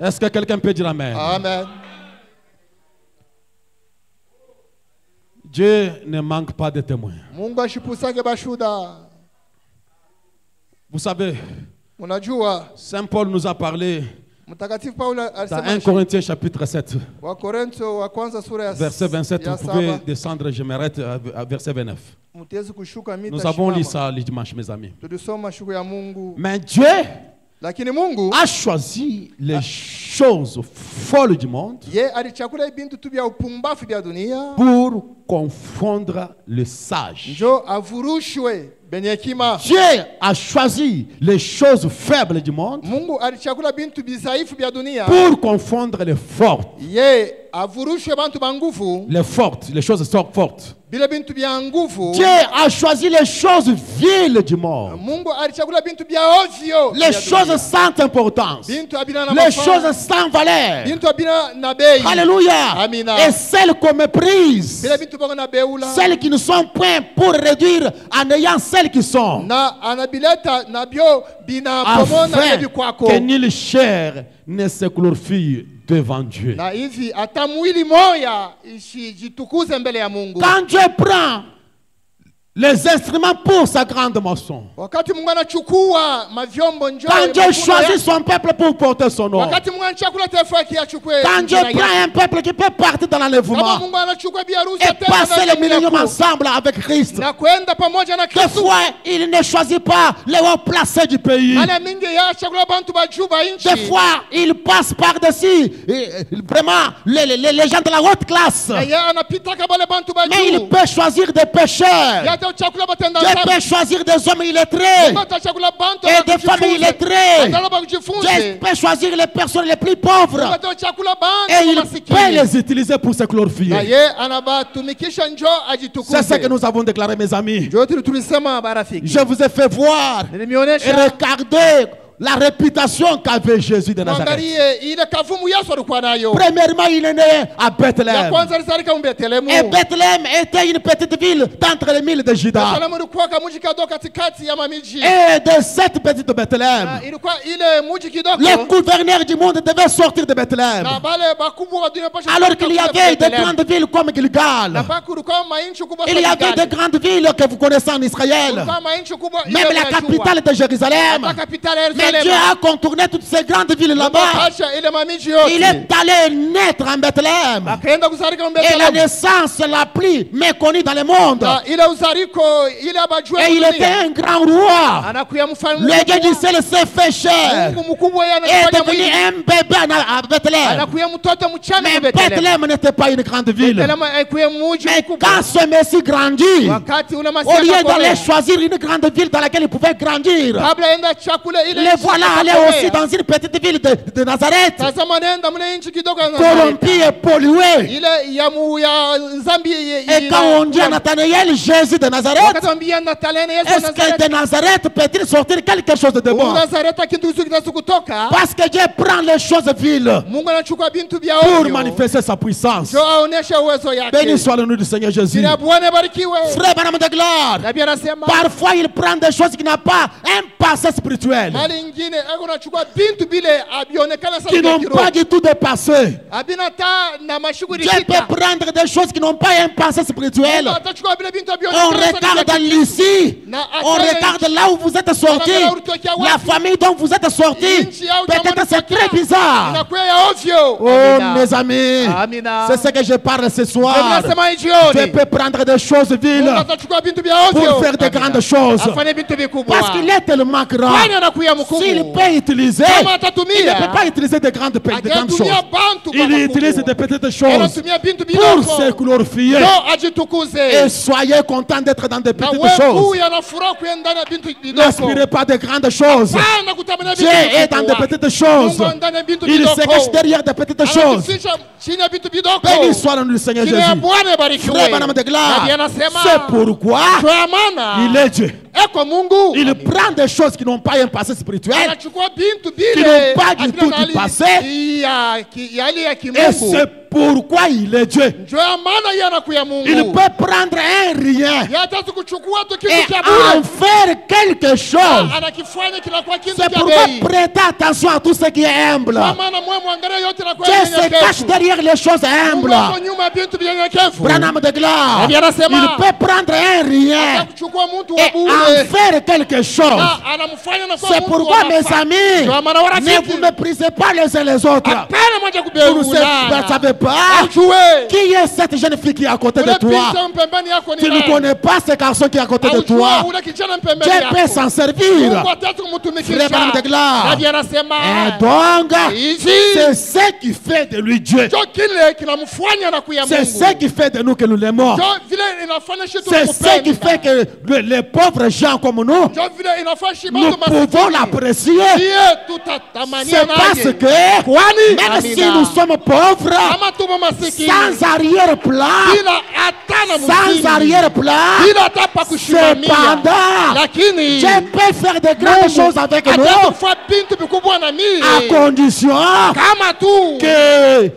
Est-ce que quelqu'un peut dire Amen? Amen. Dieu ne manque pas de témoins. Mungu ashipusange bashuda. Vous savez, Unajua Saint Paul nous a parlé Mtakatifu Paulo dans alisema 1 Corinthiens chapitre 7, Wakorintho wa kwanza sura ya verset 27. ya Vous pouvez saba. descendre, je m'arrête à verset 29. Mtezi kushuka mita Nous avons lu shimama. ça le dimanche, mes amis. Tulisoma shuku ya Mungu. Mais Dieu Lakini Mungu a choisi les choses folles du monde ye alichakula ibintu tu vya upumbafu vya dunia pour confondre le sage. njo avurushwe benye hekima. Dieu a choisi les choses faibles du monde Mungu alichakula bintu bizaifu vya dunia pour confondre les fortes. ye avurushwe bantu ba nguvu Les fortes, les choses fortes. bila bintu vya nguvu. Dieu a choisi les choses viles du monde. Mungu alichakula bintu vya ovyo Les vya choses dunia. sans importance. Bintu abina na Les mafaa. choses sans valeur. Bintu abina na bei. Alléluia. Amina. Et celles qu'on méprise. Bila bintu bako na beula. Celles qui ne sont point pour réduire en ayant celles qui sont. Na anabileta na bio bina pomona Afin hivi kwako. que nulle chair ne se glorifie devant Dieu. Na hivi hata mwili moya isijitukuze mbele ya Mungu. Quand Dieu prend les instruments pour sa grande moisson, Wakati Mungu anachukua mavyombo njoo. quand Dieu choisit son peuple pour porter son nom, Wakati Mungu anachukua taifa yake achukue. quand Dieu prend un peuple qui peut partir dans Kama l'enlèvement Mungu anachukua biharusi et passer le millénium ensemble avec Christ, na kwenda pamoja na des Kristo. fois il ne choisit pas les hauts placés du pays. Ana mingi ya chakula bantu ba juu ba nchi. Des fois il passe par-dessus vraiment les gens de la haute classe. Na yeye anapita kabale bantu ba Mais il juu. peut choisir des pécheurs. Yata chakula batenda Dieu nzambi. peut choisir des hommes illettrés Chakula bantu et des familles illettrées. Ndalo ba Dieu kujifunze. peut choisir les personnes les plus pauvres Chakula bantu et il masikini. peut les utiliser pour se Na glorifier. yeye anabatumikisha njoo ajitukuze. C'est ce que nous avons déclaré, mes amis. Njoo tulisema barafiki. Je vous ai fait voir et Nilimionyesha regarder la réputation qu'avait Jésus de Nazareth. Mwangalie ile kavumu Yesu alikuwa nayo. Premièrement, il est né à Ya Bethléem. kwanza alizalika Bethlehemu. Et Bethléem était une petite ville d'entre les milles de Juda. Bethlehemu ilikuwa mji kidogo katikati ya mamiji. Et de cette petite Bethléem, Ilikuwa ile mji kidogo. les gouverneurs du monde devaient sortir de Bethléem. Na bale bakubwa wa dunia pasha. Alors qu'il y avait de grandes villes comme Gilgal. Na kulikuwa mainchi kubwa Il y avait de grandes villes que vous connaissez en Israël. Kulikuwa mainchi kubwa. Même la capitale de Jérusalem. La capitale Mais Dieu a contourné toutes ces grandes villes là-bas. ile mamiji yote. Il est allé naître en Bethléem. Akaenda kuzalika Et la Bethlehemu. naissance la plus méconnue dans le monde. Ile uzariko ile abajua. Et il était un grand roi. Anakuya mfalme. Le Dieu du ciel s'est fait chair. Mungu mkubwa Et est devenu un bébé à Bethléem. anakuya mtoto mchana Mais Bethlehemu. Bethléem n'était pas une grande ville. Bethlehemu haikuwa mji Mais mkubwa. quand ce Messie grandit, Wakati ule au Masia lieu d'aller akakomea. choisir une grande ville dans laquelle il pouvait grandir, Kabla enda chakula ile. les voilà allés aussi dans une petite ville de Nazareth, Tazama nenda mle nchi kidogo ya corrompue et polluée. ile ya Zambi. Et quand on dit à Nathanaël, Jésus de Nazareth, wakati ambia Natalene Yesu est-ce que de Nazareth peut-il sortir quelque chose de bon? Nazareta kitu kizuri kutoka. Parce que Dieu prend les choses viles Mungu anachukua bintu vya pour ovyo. manifester sa puissance. Jo aoneshe uwezo yake. Béni soit le nom du Seigneur Jésus. Jina Bwana barikiwe. Frère Branham de gloire, Nabii anasema parfois il prend des choses qui n'ont pas un passé spirituel, mali nyingine eko nachukua bintu bile abionekana qui sana n'ont pas du tout de passé. abina ta na mashughuli Dieu peut prendre des choses qui n'ont pas un passé spirituel. atachukua bile bintu On abionekana regarde ici, on regarde là où vous êtes sortis, la famille dont vous êtes sortis. Peut-être c'est très bizarre. inakuwa ya ovyo. Oh mes amis, Amina. c'est ce que je parle ce soir. Nasema Dieu jioni. peut prendre des choses viles Mungu atachukua bintu vya ovyo. pour faire de grandes choses. Afanye bintu vikubwa. Parce qu'il est tellement grand. Kwani anakuya mkubwa. S'il peut utiliser, Kama il atatumia. ne peut pas utiliser de grandes choses. Atatumia bantu kwa Il makubwa. utilise de petites choses Anatumia bintu pour bidogo. se glorifier. Ndio ajitukuze. Et soyez contents d'être dans de Na petites wewe choses. yanafuraha kuendana bintu bidogo. N'aspirez pas de grandes choses. Sana kutamani Dieu bintu est dans de vikubwa. petites choses. Mungu ndani ya bintu Il bidogo. se cache derrière de petites choses. Anajificha chini ya bintu bidogo. Béni soit le nom du Seigneur Jina ya Jésus. Bwana ibarikiwe. Frère Branham de gloire, Nabii anasema, c'est pourquoi kwa maana il est Dieu. eko Mungu. Il prend des choses qui n'ont pas un passé spirituel. Anachukua bintu Qui bile. n'ont pas du akina tout na du hali passé. ya hali ya Et kimungu. c'est pourquoi il est Dieu. Ndio maana yeye anakuya Mungu. Il peut prendre un rien Yatatu kuchukua tu kitu et cha en bure. faire quelque chose. Anakifanya kinakuwa kitu C'est cha pourquoi bei. prêtez attention à tout ce qui est humble. Kwa maana mwe mwangalie yote na kwa Dieu se cache derrière les choses humbles. nyuma ya bintu vyenyekevu. Branham de gloire, Nabii anasema, il peut prendre un rien Kuchukua mtu wa et en bure. faire quelque chose. Na anamfanya na kuwa C'est mtu pourquoi, wa mes mafa. amis, Ndio maana warafiki. ne vous méprisez pas les uns les autres. Hapana moja Vous ne kubeulana. savez pas Ujue. qui est cette jeune fille qui est à côté de Ule toi. pinsa mpembeni yako ni Tu ne nani? connais pas ce garçon qui est à côté de Aujue toi. ule kijana mpembeni Dieu yako. peut s'en servir. Mungu atatu kumtumikisha. Frère Branham de gloire. Nabii anasema, Et donc, hizi c'est ce qui fait de lui Dieu. ndio kile kinamfanya na kuya C'est Mungu. ce qui fait de nous que nous l'aimons. Ndio vile inafanya shi C'est ce qui fait que les pauvres gens comme nous, ndio vile inafanya shi nous bado pouvons l'apprécier. Ndiye tutatamania C'est parce naye. que Kwani même si Amina. nous sommes pauvres, Kama tumo masikini sans arrière-plan, bila hata na sans msingi, arrière-plan, bila hata pa kushimamia, cependant, lakini Dieu peut faire de grandes choses avec nous atatufa bintu vikubwa na à mie condition kama tu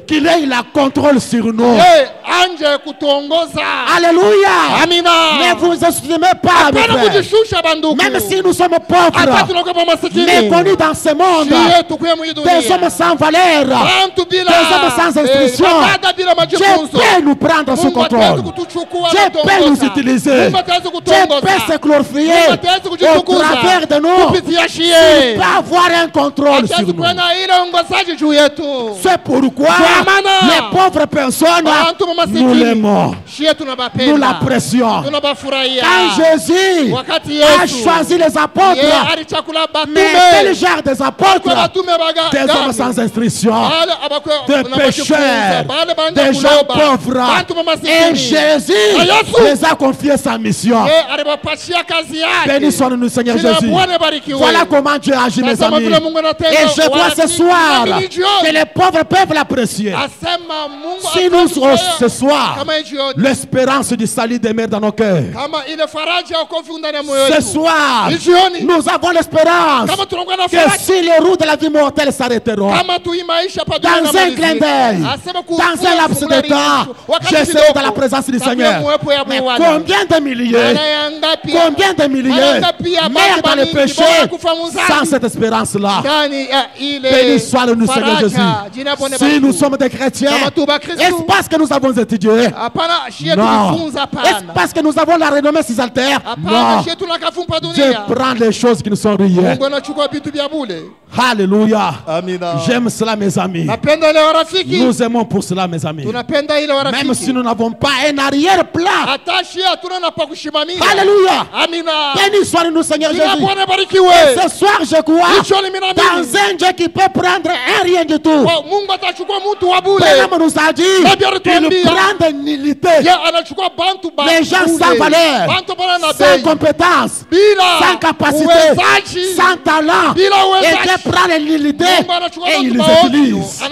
qu'il ait la contrôle sur nous. ye anje kutuongoza. Alléluia. Amina. Ne vous estimez pas, mes Hapana frères. kujishusha banduku. Même si nous sommes hata pauvres, tunakuwa masikini, méconnus dans ce monde, siye tukuye mwi dunia. des hommes sans valeur, Bantu bila des hommes sans instruction, badada bila Dieu majifunzo. peut nous prendre sous Mungu ataweza contrôle. kutuchukua Dieu na peut nous kutuongoza. utiliser. Mungu ataweza Dieu kutuongoza. peut se glorifier Mungu ataweza au kujitukuza travers de nous. kupitia Il shie. peut avoir un contrôle Ataweza sur nous. kuwa na ile ongozaji juu yetu. C'est pourquoi Kwa maana les pauvres personnes, bantu masikini, nous l'aimons, shie nous tunabapenda, l'apprécions. tunabafurahia. Quand Jésus Wakati a Yesu choisi les ye apôtres, alichakula mais quel batume genre des kwa apôtres? batume baga Des hommes sans instruction, wale abakwe des na majifunzo. pécheurs, misère, des gens pauvres. Et Jésus les a confié sa mission. Béni soit-nous, Seigneur Jésus. Voilà comment Dieu agit, mes amis. Et je crois ce soir que les pauvres peuvent l'apprécier. Si nous, ce soir, l'espérance du salut demeure dans nos cœurs. Ce soir, nous avons l'espérance que si les roues de la vie mortelle s'arrêteront, dans un clin d'œil, dans un laps de temps, je serai dans la présence du Seigneur. Mais combien de milliers meurent dans le péché sans cette espérance-là? Béni soit le Seigneur Jésus. Si nous sommes des chrétiens, est-ce parce que nous avons étudié? Non. Est-ce parce que nous avons la renommée subalterne? Non. Dieu prend les choses qui nous sont riées. Alléluia. J'aime cela, mes amis. Nous aimons pour cela, mes amis. Même si nous n'avons pas un arrière-plan. Alléluia. Béni soit-nous, Seigneur Jésus. Et ce soir, je crois dans un Dieu qui peut prendre un rien du tout. Pénam nous a dit qu'il prend des nullités. Les gens sans valeur, sans compétence, sans capacité, sans talent. Et Dieu prend les nullités et il les utilise.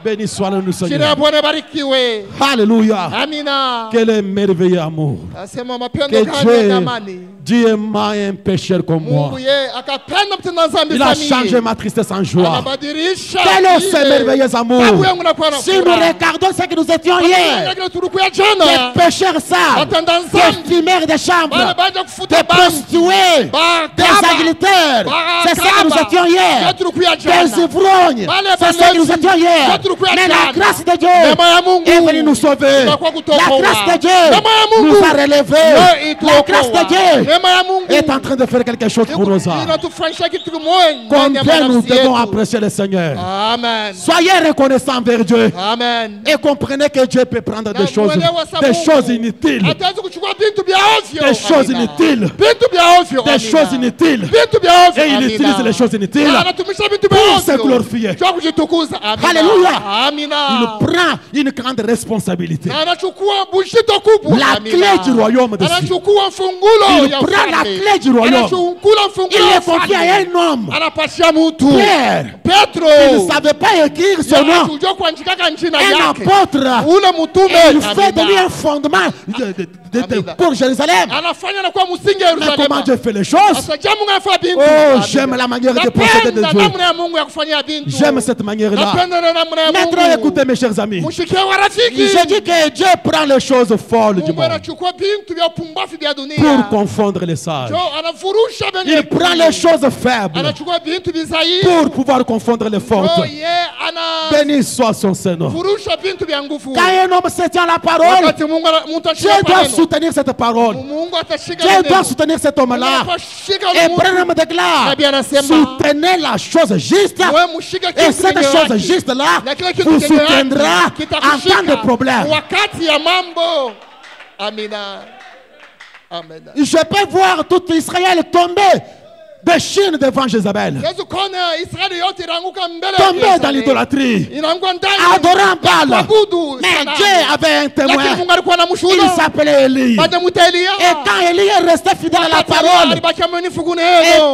Béni soit-nous, Seigneur. Alléluia. Quel est merveilleux amour. Que Dieu aimait un pécheur comme moi. Il a changé ma tristesse en joie. Quel est ce merveilleux amour. Si nous regardons ce que nous étions hier, des pécheurs sables, des fumeurs de chambre, des prostituées, des adultères, c'est ça que nous étions hier. Des ivrognes, c'est ça que nous étions hier. Mais la grâce de Dieu est venue nous sauver. La grâce de Dieu nous a relevés. La grâce de Dieu est en train de faire quelque chose pour nous. Combien nous devons apprécier le Seigneur. Amen. Soyez reconnaissants envers Dieu. Amen. Et comprenez que Dieu peut prendre des choses inutiles. Des choses inutiles. Des choses inutiles. Et il utilise les choses inutiles pour se glorifier. Alléluia. Il prend une grande responsabilité. La clé du royaume de Dieu. Il prend la clé du royaume. Il est confié à un homme. Pierre. Il ne savait pas écrire son nom. Un apôtre. Et il fait de lui un fondement pour Jérusalem. Mais comment Dieu fait les choses? Oh, j'aime la manière de procéder de Dieu. J'aime cette manière-là. Maintenant, écoutez mes chers amis. Je dis que Dieu prend les choses folles du monde pour confondre les sages. Il prend les choses faibles pour pouvoir confondre les fortes. Béni soit son Seigneur. Quand un homme se tient à la parole, Dieu doit soutenir cette parole. Dieu doit soutenir cet homme-là. Et Branham déclare, soutenez la chose juste. Et cette chose juste-là vous soutiendra en temps de problème. Je peux voir tout Israël tomber de Chine devant Jézabel, tomber dans l'idolâtrie, adorant Baal. Mais Dieu avait un témoin. Il s'appelait Élie. Et quand Élie est resté fidèle à la parole, et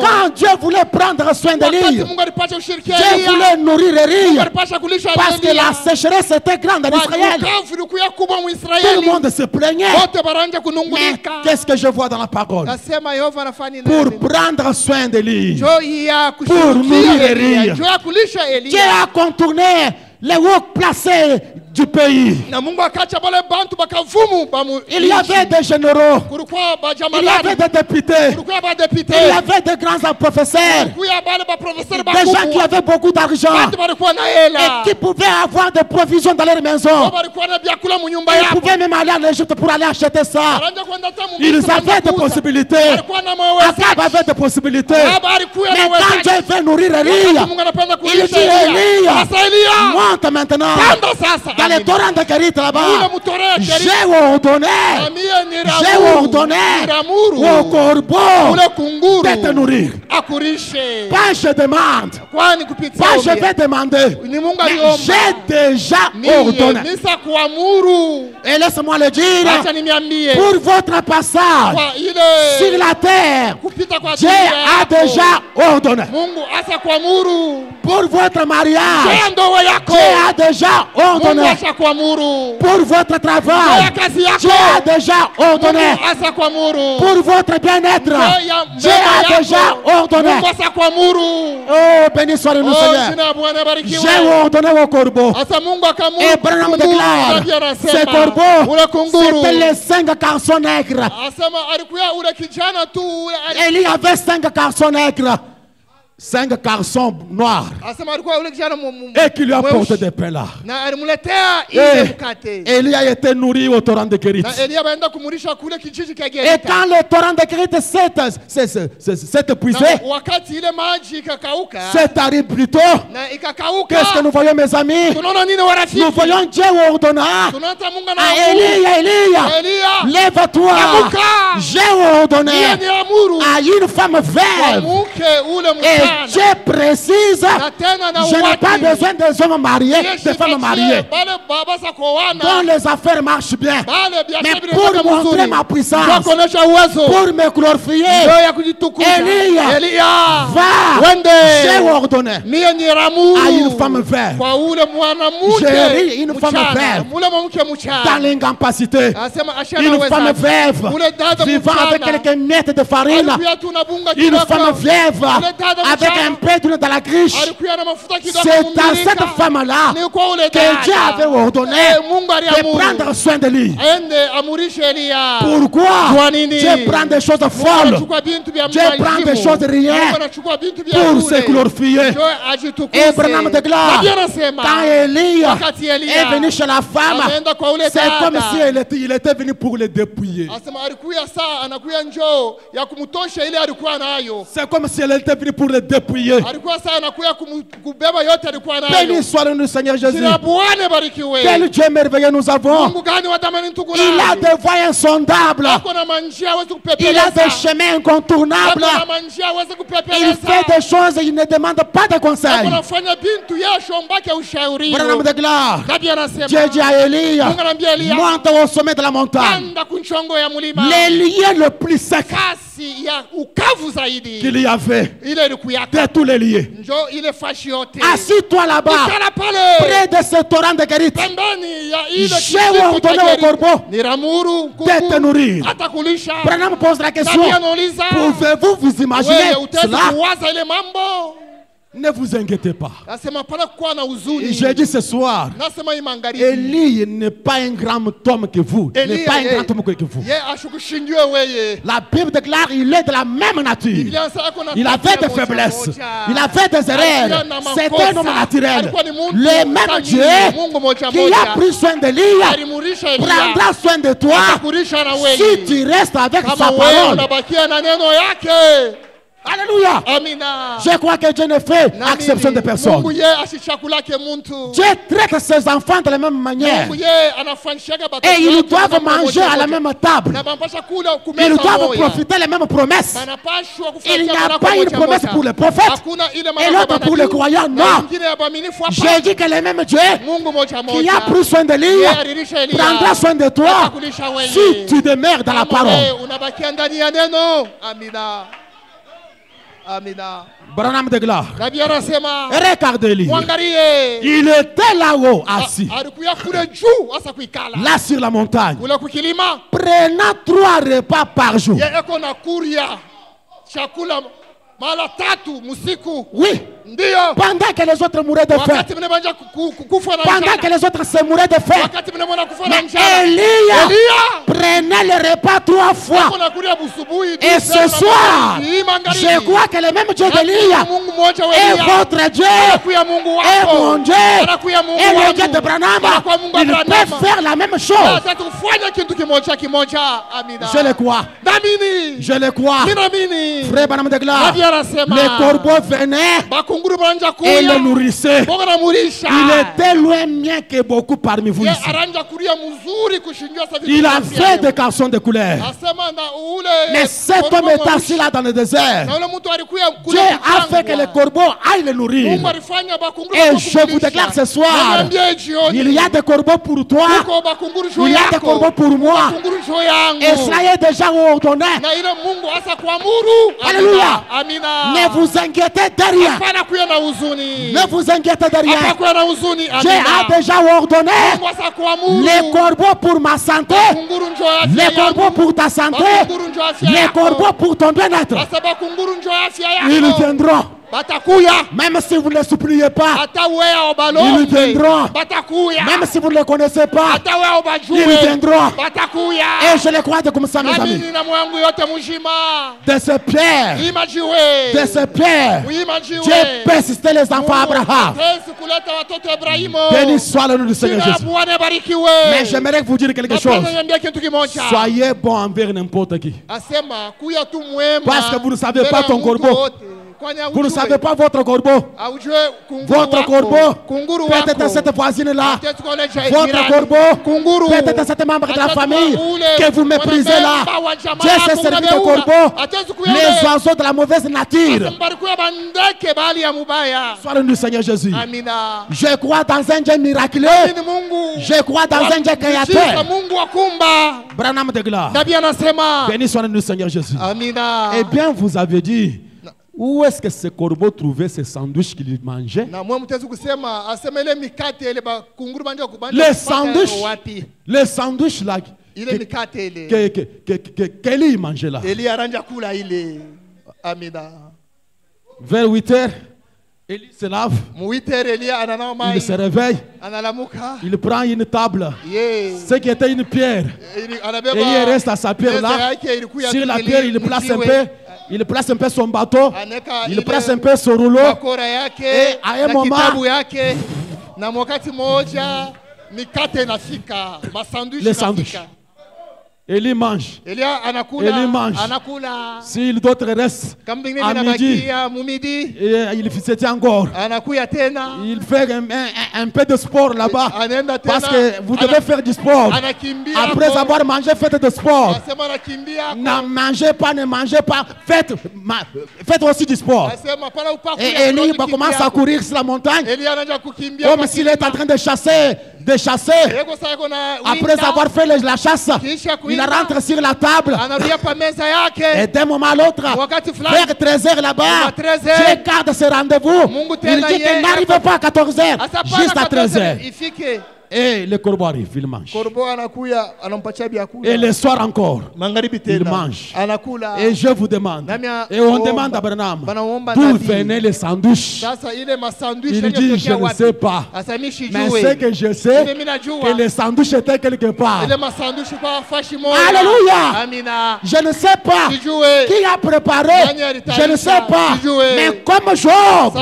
quand Dieu voulait prendre soin d'Élie, Dieu voulait nourrir Élie, parce que la sécheresse était grande en Israël. Tout le monde se plaignait. Mais qu'est-ce que je vois dans la parole? Pour prendre soin d'Élie, pour nourrir Élie, Dieu a contourné les hauts placés du pays. Il y avait des généraux, il y avait des députés, il y avait des grands professeurs, des gens qui avaient beaucoup d'argent et qui pouvaient avoir des provisions dans leur maison. Ils pouvaient même aller en Égypte pour aller acheter ça. Ils avaient des possibilités. Akab avait des possibilités. Mais quand Dieu veut nourrir Élie, il dit Élie, Sasa Elia, monte maintenant panda sasa. dans les torrents de Kérit Ule là-bas. mtoro ya Kerit. J'ai ordonné Na mie J'ai niramuru. ordonné Niramuru. au corbeau Ule kunguru. de te nourrir. Akurishe. Pas je demande, Kwani kupitia pas je ombi. vais demander. Ni Mungu Mais aliomba. j'ai déjà Mie ordonné. nisa kuamuru. Et laisse-moi le dire, Acha nimiambie. pour votre passage Kwa ile sur la terre, kupita kwa Dieu dunia a yako. déjà ordonné. Mungu asa kuamuru. Pour votre mariage, Juu ndoa yako. Dieu a déjà Mungu ordonné. asa kuamuru. Pour votre Juu travail, ya kazi yako. Dieu a déjà ordonné. Mungu asa kuamuru. Pour votre bien-être, Dieu a déjà ordonné. Mungu asa kuamuru. Oh, béni soit-le nous, Oh, Seigneur. jina la Bwana barikiwe. J'ai ordonné au corbeau. Asa Mungu akamuru. Et Branham déclare, Nabii anasema, ce corbeau, ule kunguru. c'était les 5 garçons nègres. Asema alikuwa ule kijana tu ule Et il y avait 5 garçons nègres, 5 garçons noirs, asema alikuwa ule kijana et qui lui apportaient des pains là. na alimletea ile mkate. Et Élie a été nourri au torrent de Kérit. Na Elia baenda kumulisha kule kijiji cha Et Gerita. quand le torrent de Kérit s'est épuisé, Na wakati ile maji ikakauka c'est arrivé plus tôt. na ikakauka, Qu'est-ce que nous voyons, mes amis? tunaona nini warafiki? Nous voyons Dieu ordonnant Tunaona Mungu à anaamuru. Elia, Elia, lève-toi. Amuka. J'ai ordonné yeye ni amuru à une femme kwa veuve. mke ule Et mchana. Dieu précise, Na tena na je n'ai pas uwaki. besoin des hommes mariés, Yesu des femmes ipatie mariées, bale baba za kuoana. dont les affaires marchent bien. Bale biashara Mais vinafanya pour montrer mzuri. ma puissance, Ndio kuonesha uwezo. pour me glorifier, Ndio ya kujitukuza. Elia, Elia, va, wende. j'ai ordonné Mie ni ramuru à une femme veuve, kwa ule mwanamke Gérer une femme mchana. veuve. Mule mwanamke dans mchana. l'incapacité, Asema ashana une uwezo. femme veuve, Ule dada vivant avec mchana. quelques miettes de farine, Alikuwa tu na bunga une kidogo. femme veuve, Ule dada avec mchana. un peu d'huile dans la griche. Alikuwa na mafuta kidogo C'est à kumulika. cette femme-là Ni kwa ule que dada. Dieu avait ordonné Mungu de aliamuru. prendre soin de lui. Aende amurishe Elia. Pourquoi Kwa nini? Dieu prend des choses Mungu folles anachukua bintu vya Dieu prend mwajibu. des choses rien Mungu anachukua bintu vya pour bure. se glorifier. Ndio ajitukuze. Et Branham déclare, Nabii anasema, quand Élie wakati Elia est venu chez la femme, ameenda kwa ule c'est dada. comme si il était venu pour le dépouiller. Asema alikuya saa anakuya njoo ya kumtosha ile alikuwa nayo. C'est comme si elle était venue pour le dépouiller. Alikuwa saa anakuya kubeba yote alikuwa nayo. Béni soit le Seigneur Jésus. Jina la Bwana barikiwe. Quel Dieu merveilleux nous avons. Mungu gani wa thamani ndugu Il a yangu. des voies insondables. Ako na manjia hawezi Il a kupepeleza. des chemins incontournables. Ako na manjia hawezi Il kupepeleza. fait des choses, il ne demande pas de conseils. Ako nafanya bintu yasho mbake ushauri. Branham déclare, Nabii anasema. Dieu dit à Élie, Mungu anambia Elia. monte au sommet de la montagne. Panda kunchongo ya mulima. Les liens le plus sec Kasi ya ukavu zaidi. qu'il y avait Ile ilikuwa de tous les liens. Njoo ile fashi yote. Assis-toi là-bas, Ikala pale. près de ce torrent de Kérit. Pembeni ya ile J'ai kijito ordonné cha au Yeriko. corbeau Ni ramuru de te nourrir. atakulisha. Branham pose la question, Nabii anauliza. pouvez-vous vous imaginer Wewe utaweza cela? kuwaza ile mambo? Ne vous inquiétez pas. Nasema pana kuwa na Et huzuni. j'ai dit ce soir, Nasema imangaribi. Élie n'est pas un grand homme que vous. Il n'est Elia, pas un yeye. grand homme que vous. Ye ashukushindiwe weye. La Bible déclare qu'il est de la même nature. Biblia inasema ako na Il avait tabia des moja faiblesses. moja. Il avait des erreurs. Alikuwa na C'est makosa. un homme naturel. Alikuwa ni muntu Le même tajiri, Dieu Mungu moja qui moja. a pris soin de lui Alimurisha Elia. prendra soin de toi Atakurisha na si wewe. tu restes avec Kama sa wewe parole. unabakia na neno yake. Alléluia. Amina. Je crois que Dieu ne fait Na exception de mimi, personne. Mungu ye ashichakulake muntu. Dieu traite ses enfants de la même manière. Mungu ye anafanyishaga batoto Et ils wake doivent namna manger moja à la moja. même table. Na banapasha kula Ils kumeza doivent moja. profiter les mêmes promesses. Banapashwa kufuatia Il n'y a baraka pas une moja promesse moja. pour les prophètes Hakuna ile et baraka l'autre pour les manabii, croyants. na Non. ingine ya waaminifu hapa. J'ai dit que le même Dieu Mungu moja qui moja. a pris soin de lui Yeye alilisha Elia. prendra soin de toi Atakulisha wewe. si tu demeures dans la Kama wewe parole. unabakia ndani ya neno. Amina. Amina. Branham déclare, Nabii anasema regardez-le. mwangalie. Il était là-haut assis, Alikuya kule juu hasa kuikala. là sur la montagne, Kule kukilima. prenant 3 repas par jour. Yeye eko na kuria chakula mara 3 musiku. Oui, Ndio. pendant que les autres mouraient de faim, Wakati mnabanja kufa na pendant njaa. que les autres se mouraient de faim, Wakati mnabona kufa na mais njaa. Elia Elia. prenait le repas 3 fois. Kuna kuria busubuhi. Et ce soir, je crois que le même Dieu d'Elia Mungu mmoja wa est Elia. votre Dieu, Anakuya Mungu est wako. mon Dieu, Anakuya Mungu et le wangu. Dieu de Branham. Anakuwa Mungu wa Il Branham. peut faire la même chose. Sasa tufanye kitu kimoja kimoja. Amina. Je le crois. Naamini. Je le crois. Mimi naamini. Frère Branham déclare, Nabii anasema. les corbeaux venaient et le nourrissait. Il était loin mieux que beaucoup parmi vous ici. Il avait des garçons de couleur. Mais cet homme est assis là dans le désert. Dieu a fait que les corbeaux aillent le nourrir. Et je vous déclare ce soir, il y a des corbeaux pour toi. Il y a des corbeaux pour moi. Et cela est déjà ordonné. Alléluia. Ne vous inquiétez de rien. Ne vous inquiétez de rien. Dieu a déjà ordonné les corbeaux pour ma santé, les corbeaux pour ta santé, les corbeaux pour ton bien-être. Ils viendront. Même si vous ne les suppliez pas, ils viendront. Même si vous ne les connaissez pas, ils viendront. Et je les crois comme ça, mes amis. De ces pierres, Dieu persistait les enfants d'Abraham. Béni soit le nom du Seigneur Jésus. Mais j'aimerais vous dire quelque chose. Soyez bon envers n'importe qui. Parce que vous ne savez pas ton corbeau. Vous ne savez pas votre corbeau. Votre corbeau, peut-être cette voisine-là. Votre corbeau, peut-être cet membre de la famille que vous méprisez là. Dieu s'est servi de corbeau. Les oiseaux de la mauvaise nature. Sois le nom du Seigneur Jésus. Je crois dans un Dieu miraculeux. Je crois dans un Dieu créateur. Branham de gloire. Béni soit le nom du Seigneur Jésus. Eh bien, vous avez dit. Où est-ce que ce corbeau trouvait ces sandwichs qu'il mangeait? Les sandwichs là qu'Élie mangeait là. Vers 8 heures, Élie se lave. Il se réveille. Il prend une table. Ce qui était une pierre. Et il reste à sa pierre là. Sur la pierre, il place un peu. Il place un peu son bateau, il place un peu son rouleau, et à un moment, les sandwichs. Élie mange. Élie mange. Si d'autres restent à midi, il se tient encore. Il fait un peu de sport là-bas. Parce que vous devez faire du sport. Après avoir mangé, faites de sport. Ne mangez pas. Faites aussi du sport. Et Élie commence à courir sur la montagne. Comme s'il est en train de chasser. Après avoir fait la chasse, il rentre sur la table. Et d'un moment à l'autre, vers 13h là-bas, Dieu garde ce rendez-vous. Il dit qu'il n'arrive pas à 14h, juste à 13h. Et le corbeau arrive, il mange. Et le soir encore, il mange. Et je vous demande, et on demande à Branham, d'où venaient les sandwichs? Il dit, je ne sais pas. Mais ce que je sais, que les sandwichs étaient quelque part. Alléluia! Je ne sais pas qui a préparé. Je ne sais pas. Mais comme Job,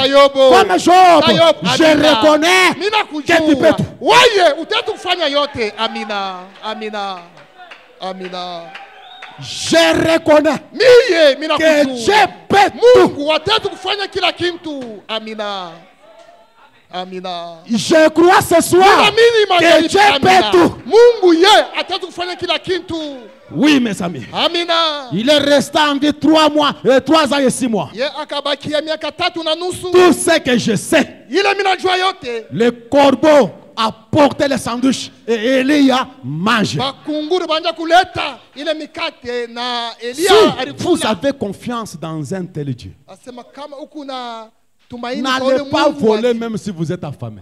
je reconnais que tu peux tout. Je reconnais que Dieu peut tout. Je crois ce soir que Dieu peut tout. Oui, mes amis. Il est resté en vie 3 ans et 6 mois. Tout ce que je sais, le corbeau a porté les sandwichs et Élie a mangé. Si vous avez confiance dans un tel Dieu, n'allez pas voler même si vous êtes affamé.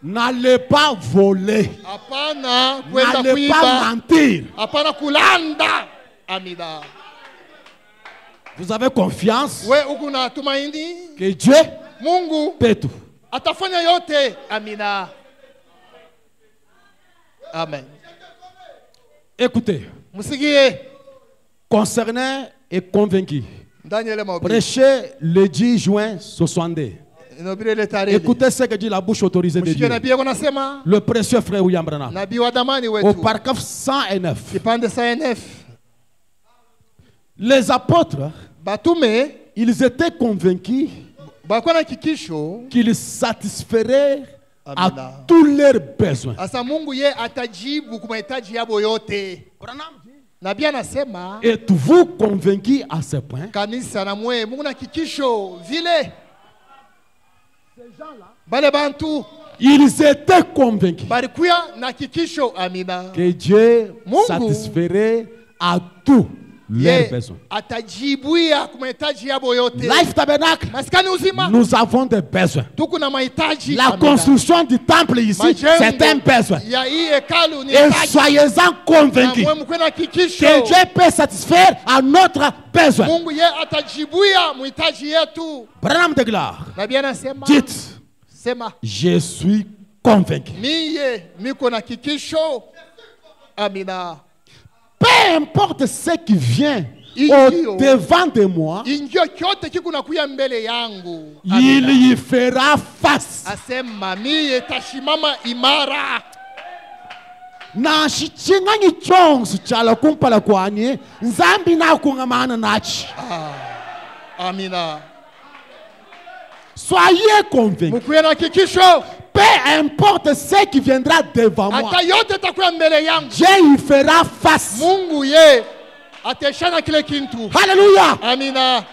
N'allez pas voler. N'allez pas mentir. Vous avez confiance que Dieu peut tout. Amen. Écoutez, concerné et convaincu, prêchez le 10 juin 62. Écoutez ce que dit la bouche autorisée de Dieu. Le précieux frère William Branham. Au paragraphe 109. Les apôtres batume ils étaient convaincus bakuwa na kikisho qu'ils satisferaient à Amina. tous leurs besoins. asa Mungu ye atajibu kwa mahitaji yabo yote. Nabii anasema Êtes-vous convaincus à ce point? kanisa na mwe Mungu na kikisho vile bale bantu Ils étaient convaincus balikuya na kikisho. Amina. que Dieu Mungu satisferait à tous leurs ye besoins. atajibuia kwa mahitaji yabo yote. Life Tabernacle, Maskani uzima nous avons des besoins. tuko na mahitaji. La Amina. construction du temple ici, Majengo c'est un besoin. ya hii hekalu ni Et hitaji. soyez-en Na convaincus mwe mkwe na kikisho que Dieu peut satisfaire à notre besoin. Mungu ye atajibuia muhitaji yetu. Branham déclare, Nabii anasema dites, sema je suis convaincu. miye miko na kikisho. Amina. Peu importe ce qui vient Idio. au devant de moi, Ingio kyote kiku nakuya mbele yangu. il Amina. y fera face. Asema miye tashimama imara. Na shichinganyi chonsu chala kumpala kwanye nzambi na kungamana nachi. Amina. Soyez convaincus. Mukuye na kikisho. Peu importe ce qui viendra devant moi, Hata yote takuya mbele yangu. Dieu y fera face. Mungu ye ateshana kile kintu. Alléluia. Amina.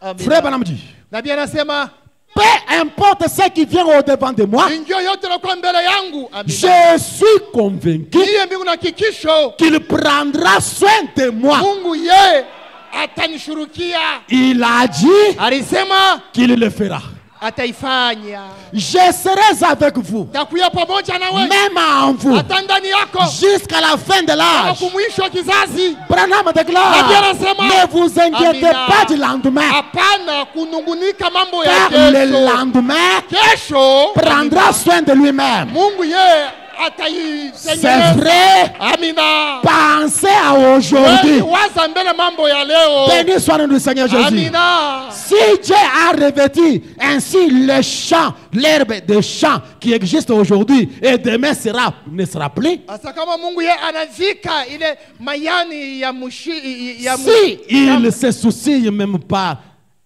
Amina. Frère Branham dit, Nabii anasema peu importe ce qui vient au devant de moi, ingio yote nakuwa mbele yangu. Amina. je suis convaincu Niye mbingu na kikisho. qu'il prendra soin de moi. Mungu ye atanishurukia. Il a dit Alisema qu'il le fera. ataifanya. Je serai avec vous, Takuya pamoja na wewe. même en vous, Hata ndani yako. jusqu'à la fin de l'âge. Kumwisho wa kizazi. Branham déclare, Nabii anasema, ne vous inquiétez Amina. pas du lendemain, Hapana kunungunika mambo ya car le kesho. lendemain Kesho prendra soin de lui-même. Mungu ye C'est ataitengeneza. vrai, Amina. pensez à aujourd'hui. Wewe waza mbele mambo ya leo. Béni soit le Seigneur Jésus. Amina. Si Dieu a revêtu ainsi le champ, l'herbe des champs qui existe aujourd'hui et demain ne sera plus, Asa kama Mungu ye anazika ile mayani ya mushi ya si il ne se soucie même pas,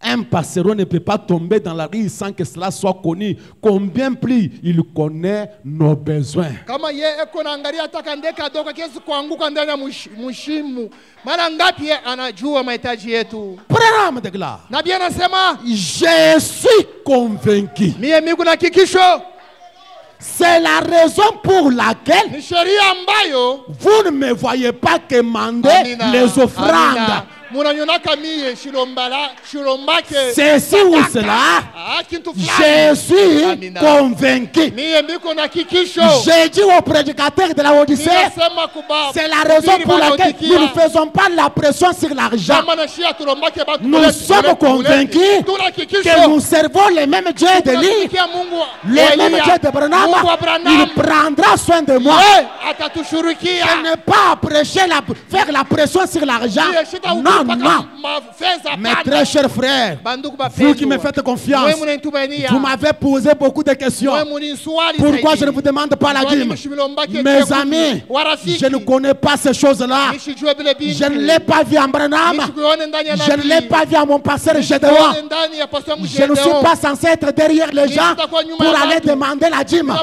un passereau ne peut pas tomber dans la rue sans que cela soit connu. Combien plus il connaît nos besoins. kama ye eko naangalia hata ndeka dogo kiasi kuanguka ndani ya mushimu. Mara ngapi ye anajua mahitaji yetu. Branham déclare, Nabii anasema je suis convaincu. mie miku na kikisho. C'est la raison pour laquelle Ni sheria ambayo vous ne me voyez pas commander Amina. les offrandes. Amina. Munanyonaka mie shilombake Ceci ou cela, kintu je fulani. suis Amina. convaincu. Mie miko na kikisho. J'ai dit au prédicateur de la Odyssée, Ninasema kuba c'est la raison pour laquelle nous ne faisons pas la pression sur l'argent. kama na shia tulombake batu Nous kuleti, sommes kuleti, convaincus kuleti. Tuna kikisho. que nous servons les mêmes dieux de l'île, Tunatumikia Mungu les wa mêmes Elia. dieux de Branham. Mungu wa Branham. Il prendra soin de moi. Ye atatushurikia. Je n'ai pas à prêcher faire la pression sur l'argent. Ye shita Non, ukipaka non. mafedha Mes hapana. très chers frères, Banduku vous qui me bapendwa. faites confiance, Wewe munanitumainia. vous m'avez posé beaucoup de questions. Wewe muniswali Pourquoi zaidi. je ne vous demande pas la Kwani dîme? mshimilombake Mes kwetu. amis, Warafiki. je ne connais pas ces choses-là. Nishijue vile binti. Je ne l'ai pas vu en Branham. Nishikuone ndani ya Je ne nabii. l'ai pas vu à mon pasteur Gédéon. Nishikuone ndani ya pastor wangu Je ne suis Gédéon. pas censé être derrière les gens pour aller demander la dîme.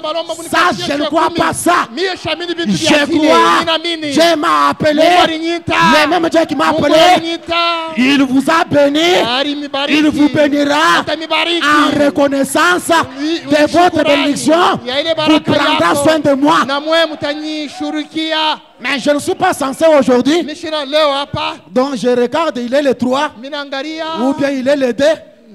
Ça, je ne crois pas ça. Mie shamini bintu vya Je vile. crois, Ninaamini. Dieu m'a appelé, Mungu aliniita. le même Dieu qui m'a Mungu appelé, aliniita. il vous a béni, Alinibariki. il vous bénira Atanibariki. en reconnaissance de votre Shukrani bénédiction, ya ile vous baraka prendra yako. soin de moi. Na mwe mtanyishurikia. Mais je ne suis pas censé aujourd'hui, Mishina leo hapa. donc je regarde, il est le 3, Minaangalia. ou bien il est le 2.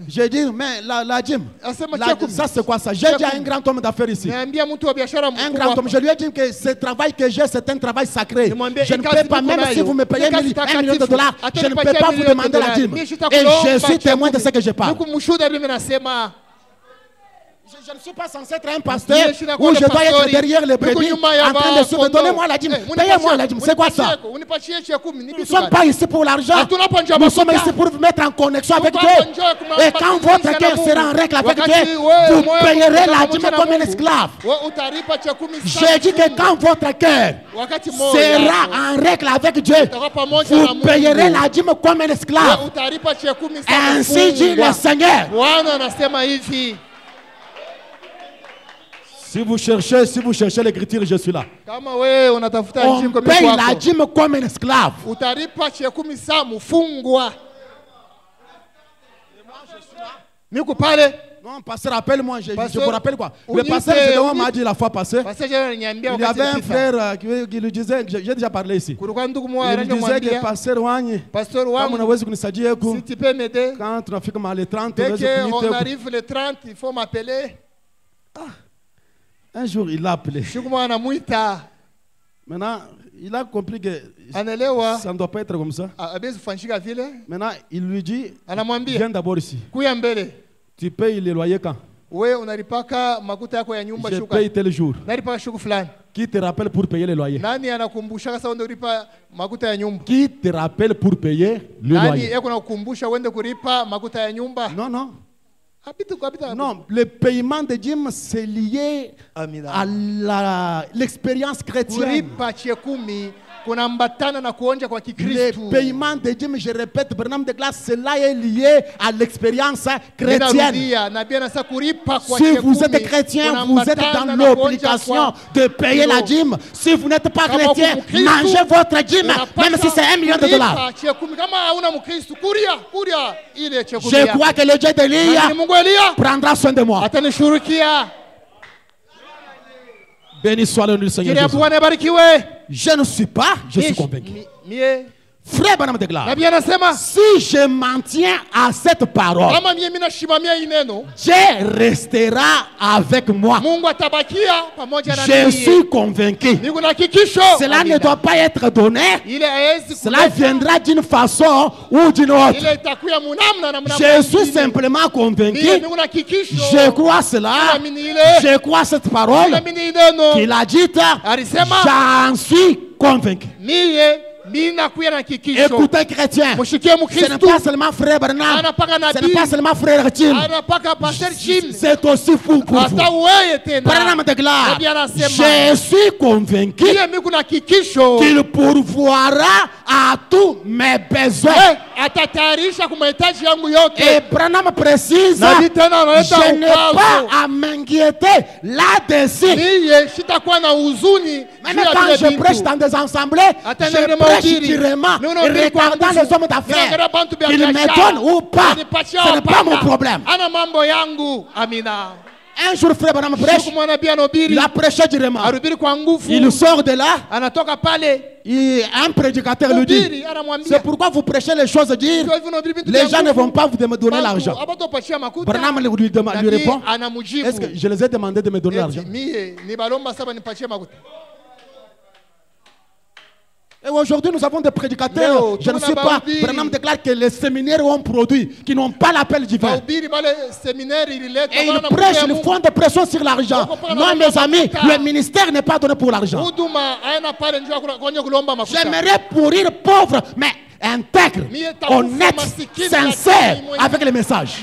Je dis, mais la dîme, Asema la- cheku. ça c'est quoi ça? J'ai dit à un grand homme d'affaires ici. Niambia mtu wa biashara Un mkubwa. grand homme, je lui ai dit que ce travail que j'ai, c'est un travail sacré. Nimwambie, Je ne ikazi peux pas, niko même nayo. si vous me payez Ikazi 1 million de takatifu. dollars, je ne peux Atanipatia pas vous milioni demander la dolari. dîme. Mimi Et sitakulomba je suis témoin de chakula. ce que je parle. Niku mshuhuda mimi nasema Je ne suis pas censé être un pasteur où je dois être derrière les brebis en train de suivre. Donnez-moi la dîme, payez-moi la dîme. C'est quoi ça? Nous ne sommes pas ici pour l'argent. Nous sommes ici pour vous mettre en connexion avec Dieu. Et quand votre cœur sera en règle avec Dieu, vous payerez la dîme comme un esclave. J'ai dit que quand votre cœur sera en règle avec Dieu, vous payerez la dîme comme un esclave. Ainsi dit le Seigneur. Si vous cherchez l'écriture, je suis là. On paye la dîme comme un esclave. Non, pasteur, rappelle-moi, je vous rappelle quoi? Le pasteur Gédéon m'a dit la fois passée, il y avait un frère qui lui disait, j'ai déjà parlé ici, il lui disait que pasteur Wanye, si tu peux m'aider, quand on fait les 30, dès qu'on arrive les 30, il faut m'appeler. Un jour, il l'a appelé. Maintenant, il a compris que ça ne doit pas être comme ça. Maintenant, il lui dit, viens d'abord ici. Tu payes les loyers quand? Je paye tel jour. Qui te rappelle pour payer les loyers? Qui te rappelle pour payer le loyer? Non, non. Non, le paiement de dîmes, c'est lié à l'expérience chrétienne. Le paiement de dîmes, je répète, Branham déclare, cela est lié à l'expérience chrétienne. Si vous êtes chrétien, vous êtes dans l'obligation de payer la dîme. Si vous n'êtes pas chrétien, mangez votre dîme, même si c'est $1 million. Je crois que le Dieu d'Élie prendra soin de moi. Béni soit le nom du Seigneur Jésus. Je ne suis pas, je suis convaincu. Frère Branham déclare, si je m'en tiens à cette parole, Dieu restera avec moi. Je suis convaincu. Cela ne doit pas être donné. Cela viendra d'une façon ou d'une autre. Je suis simplement convaincu. Je crois cela. Je crois cette parole qu'il a dite. J'en suis convaincu. Écoutez, chrétien, ce n'est pas seulement frère Bernard, ce n'est pas seulement frère Tim, c'est aussi fou pour vous. Bernard déclare, je suis convaincu qu'il pourvoira à tous mes besoins. Et Branham précise, je n'ai pas à m'inquiéter là-dessus. Même quand je prêche dans des assemblées, je prêche directement, regardant les hommes d'affaires, qu'ils me donnent ou pas, ce n'est pas mon problème. Un jour, frère Branham prêche, il a prêché directement. Il sort de là, un prédicateur lui dit, c'est pourquoi vous prêchez les choses dire, les gens ne vont pas vous donner l'argent. Branham lui répond, est-ce que je les ai demandé de me donner l'argent? Et aujourd'hui, nous avons des prédicateurs, je ne sais pas, Branham déclare que les séminaires ont produit, qui n'ont pas l'appel divin. Et ils prêchent, ils font des pressions sur l'argent. Non, mes amis, le ministère n'est pas donné pour l'argent. J'aimerais pourrir pauvre, mais intègre, honnête, sincère avec les messages.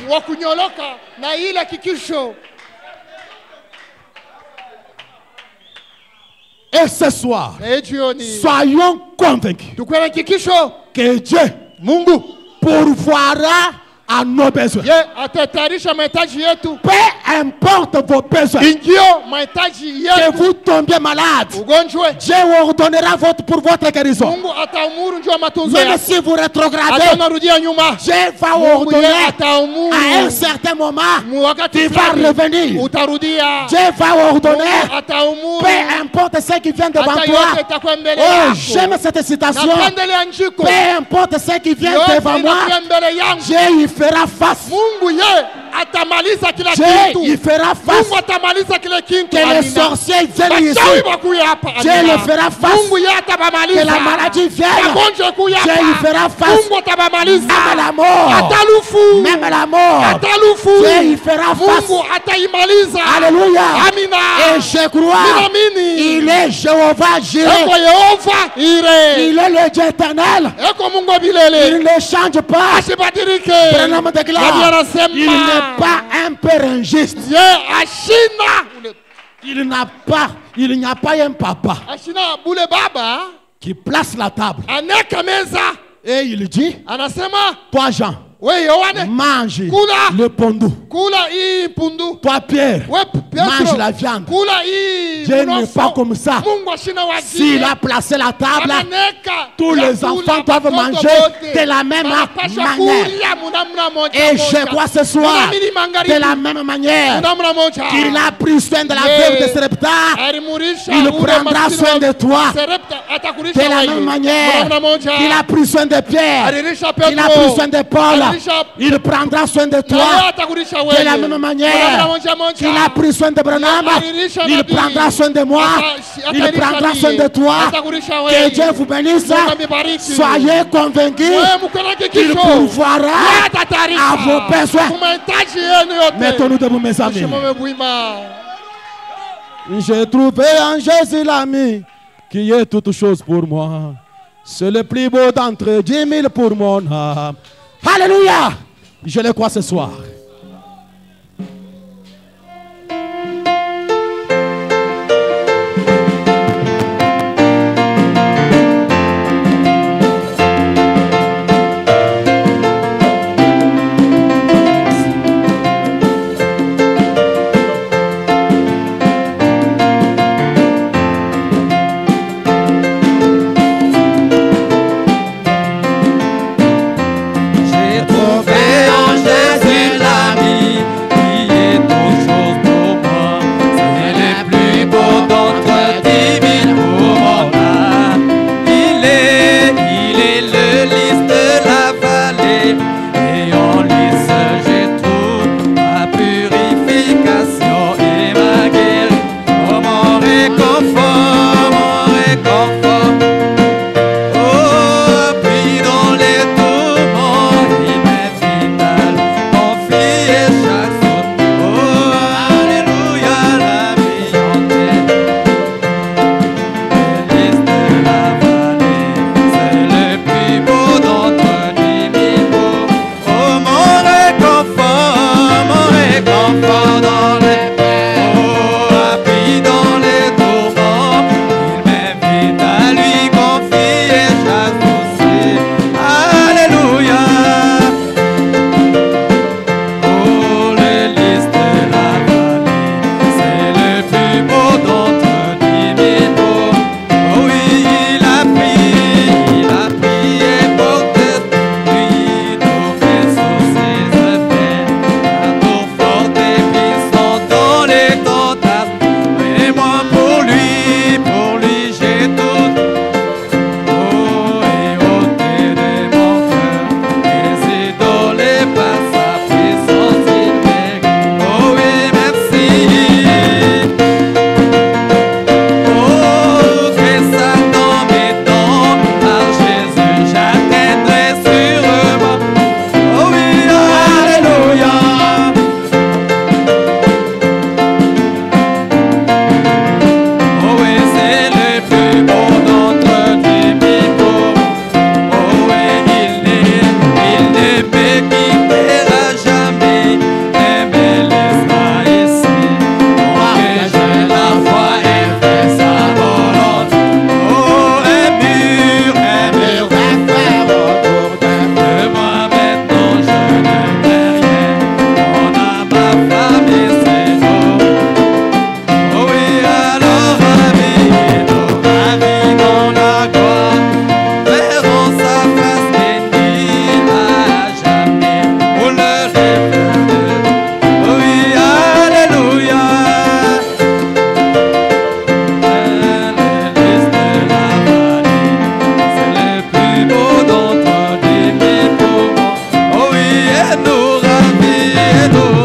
Et ce soir, soyons convaincus que Dieu pourvoira à nos besoins. Peu importe vos besoins, que vous tombiez malade, Dieu ordonnera pour votre guérison. Même si vous rétrogradez, Dieu va ordonner à un certain moment, tu vas revenir. Dieu va ordonner, peu importe ce qui vient devant toi. Oh, j'aime cette citation. Peu importe ce qui vient devant moi, Dieu y fera face. atamaliza kila Dieu kitu. il fera face Mungu atamaliza kila kitu. que les Amina. sorciers viennent ici. Wachawi wakuye hapa. Dieu Amina. le fera face. Mungu yeye atabamaliza. Que la maladie vienne. Magonjwa kuye hapa. Dieu il fera face. Mungu atabamaliza. Même la mort. Atalufu. Même la mort. Atalufu. Dieu il fera face. Mungu ataimaliza. Alléluia. Amina. Et je crois, Ninaamini. il est Jéhovah Jireh. Eko Yehova ire. Il est le Dieu éternel. Eko Mungu wa milele. Il ne change pas. Asibadilike. Branham Nabii déclare, anasema. il n'est pas un père injuste. Ye ashina. Il n'y a pas un papa Ashina bule baba. qui place la table. Aneka meza. Et il dit, Anasema. toi Jean, We Yohane. mange Kula. le pondou. Kula hii pundu. Toi Pierre, We mange Petro. la viande. Kula hii Dieu n'est mnofo. pas comme ça. Mungu ashina wajie. S'il a placé la table, Ananeka. tous les Chakula, enfants doivent watoto manger wote. de la même Wanapasha manière. kulia munamna moja Et moja. je crois ce soir, Munamini magharibi. de la même manière Munamna moja. qu'il a pris soin de la Yeah. veuve de Sarepta, Alimurisha il ule prendra maskini soin wa de toi. Sarepta, atakurisha de la wewe. même manière Munamna moja. qu'il a pris soin de Pierre, Alirisha Petro. il a pris soin de Paul, Alirisha- il prendra soin de Na wewe toi. atakurisha De wewe. la même manière Munamna moja moja. qu'il a pris soin de Branham, Alirisha il nabii. prendra soin de moi, il Atakurisha prendra nabii. soin de toi. Atakurisha Que wewe. Dieu vous bénisse. Mungu amibariki. Soyez convaincus Wewe mko na qu'il kikisho. pourvoira Yeye atatayarisha. à vos besoins. Kwa mahitaji yenu yote. Mettons-nous debout, mes amis. Tusimame wima. J'ai trouvé en Jésus l'ami qui est toute chose pour moi. C'est le plus beau d'entre 10 000 pour mon âme. Alléluia. Je le crois ce soir. J'ai trouvé en Jésus l'ami qui est toute chose pour moi. C'est le plus beau d'entre 10 000 pour mon âme. Il est le lys de la vallée et en lys j'ai trouvé ma purification et ma guérison. Oh, mon réconfort, mon réconfort. Oh, puis dans les tourments, il m'invite à lui confier chaque jour. Oh, alléluia, la vie entière. Le lys de la vallée, c'est le plus beau d'entre 10 000 beaux. Oh, mon réconfort dans les peines. Oh, puis dans les tourments, il m'invite à lui confier chaque souci. Alléluia. Oh, le lys de la vallée, c'est le plus beau d'entre 10 000 beaux. Oh oui, il a prié pour lui, tomber sur ses épées, un tour fort et puissant dans les tentations. Et moi pour lui j'ai tout. Oh, et ôté de mon cœur, les idoles par sa puissance il m'aime. Oh oui, merci. Oh, que Satan m'étend, par Jésus j'atteindrai sûrement. Oh oui, alléluia. Oh oui, c'est le plus beau d'entre 10 000 beaux. Oh oui, il ne me quittera jamais, ne me laissera ici. Oh, que j'ai la foi et fais sa volonté. Oh, un mur va faire autour de moi maintenant, je ne crains rien. On a ma femme et ses jours. Oh oui, alors amis dans la gloire, verront sa face bénie à jamais pour le réveil. Oh oui, alléluia. Le lys de la vallée, c'est le plus beau d'entre 10 000 pour moi. Oh oui, et nous ravit, et nous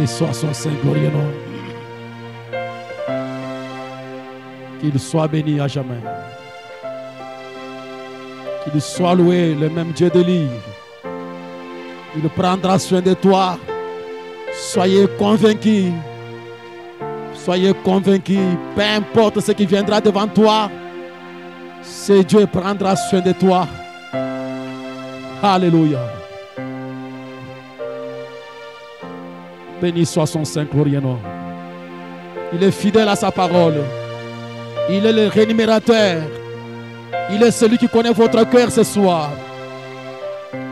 Béni soit son Saint glorieux nom. Qu'il soit béni à jamais. Qu'il soit loué, le même Dieu d'Élie. Il prendra soin de toi. Soyez convaincus. Soyez convaincus. Peu importe ce qui viendra devant toi, c'est Dieu prendra soin de toi. Alléluia. Béni soit son Saint glorieux nom. Il est fidèle à sa parole. Il est le rémunérateur. Il est celui qui connaît votre cœur ce soir.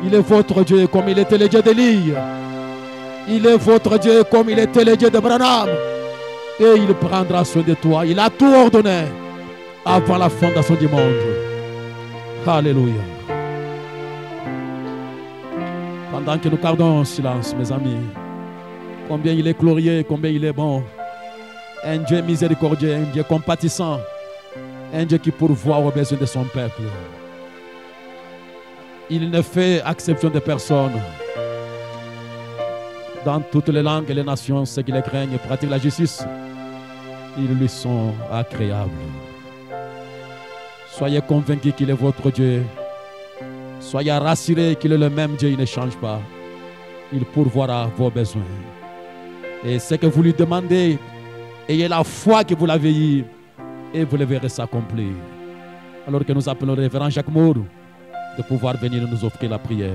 Il est votre Dieu comme il était le Dieu d'Élie. Il est votre Dieu comme il était le Dieu de Branham. Et il prendra soin de toi. Il a tout ordonné avant la fondation du monde. Alléluia. Pendant que nous gardons silence, mes amis, combien il est glorieux, combien il est bon. Un Dieu miséricordieux, un Dieu compatissant, un Dieu qui pourvoit aux besoins de son peuple. Il ne fait exception de personne. Dans toutes les langues et les nations, ceux qui les craignent et pratiquent la justice, ils lui sont agréables. Soyez convaincus qu'il est votre Dieu. Soyez rassurés qu'il est le même Dieu, il ne change pas. Il pourvoira vos besoins. Et ce que vous lui demandez, ayez la foi que vous l'avez eu et vous le verrez s'accomplir. Alors que nous appelons le révérend Jacques Moore de pouvoir venir nous offrir la prière.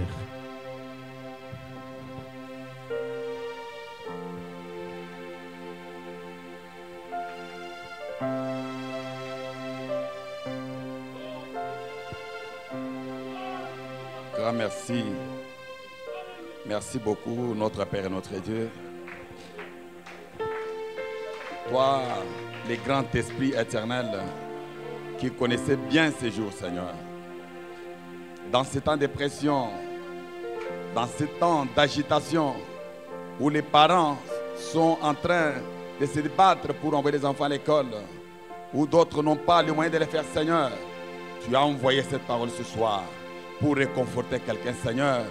Grand merci. Merci beaucoup, notre Père et notre Dieu. Toi, le grand esprit éternel qui connaissait bien ces jours, Seigneur. Dans ces temps de pression, dans ces temps d'agitation, où les parents sont en train de se battre pour envoyer les enfants à l'école, où d'autres n'ont pas le moyen de les faire, Seigneur, tu as envoyé cette parole ce soir pour réconforter quelqu'un, Seigneur,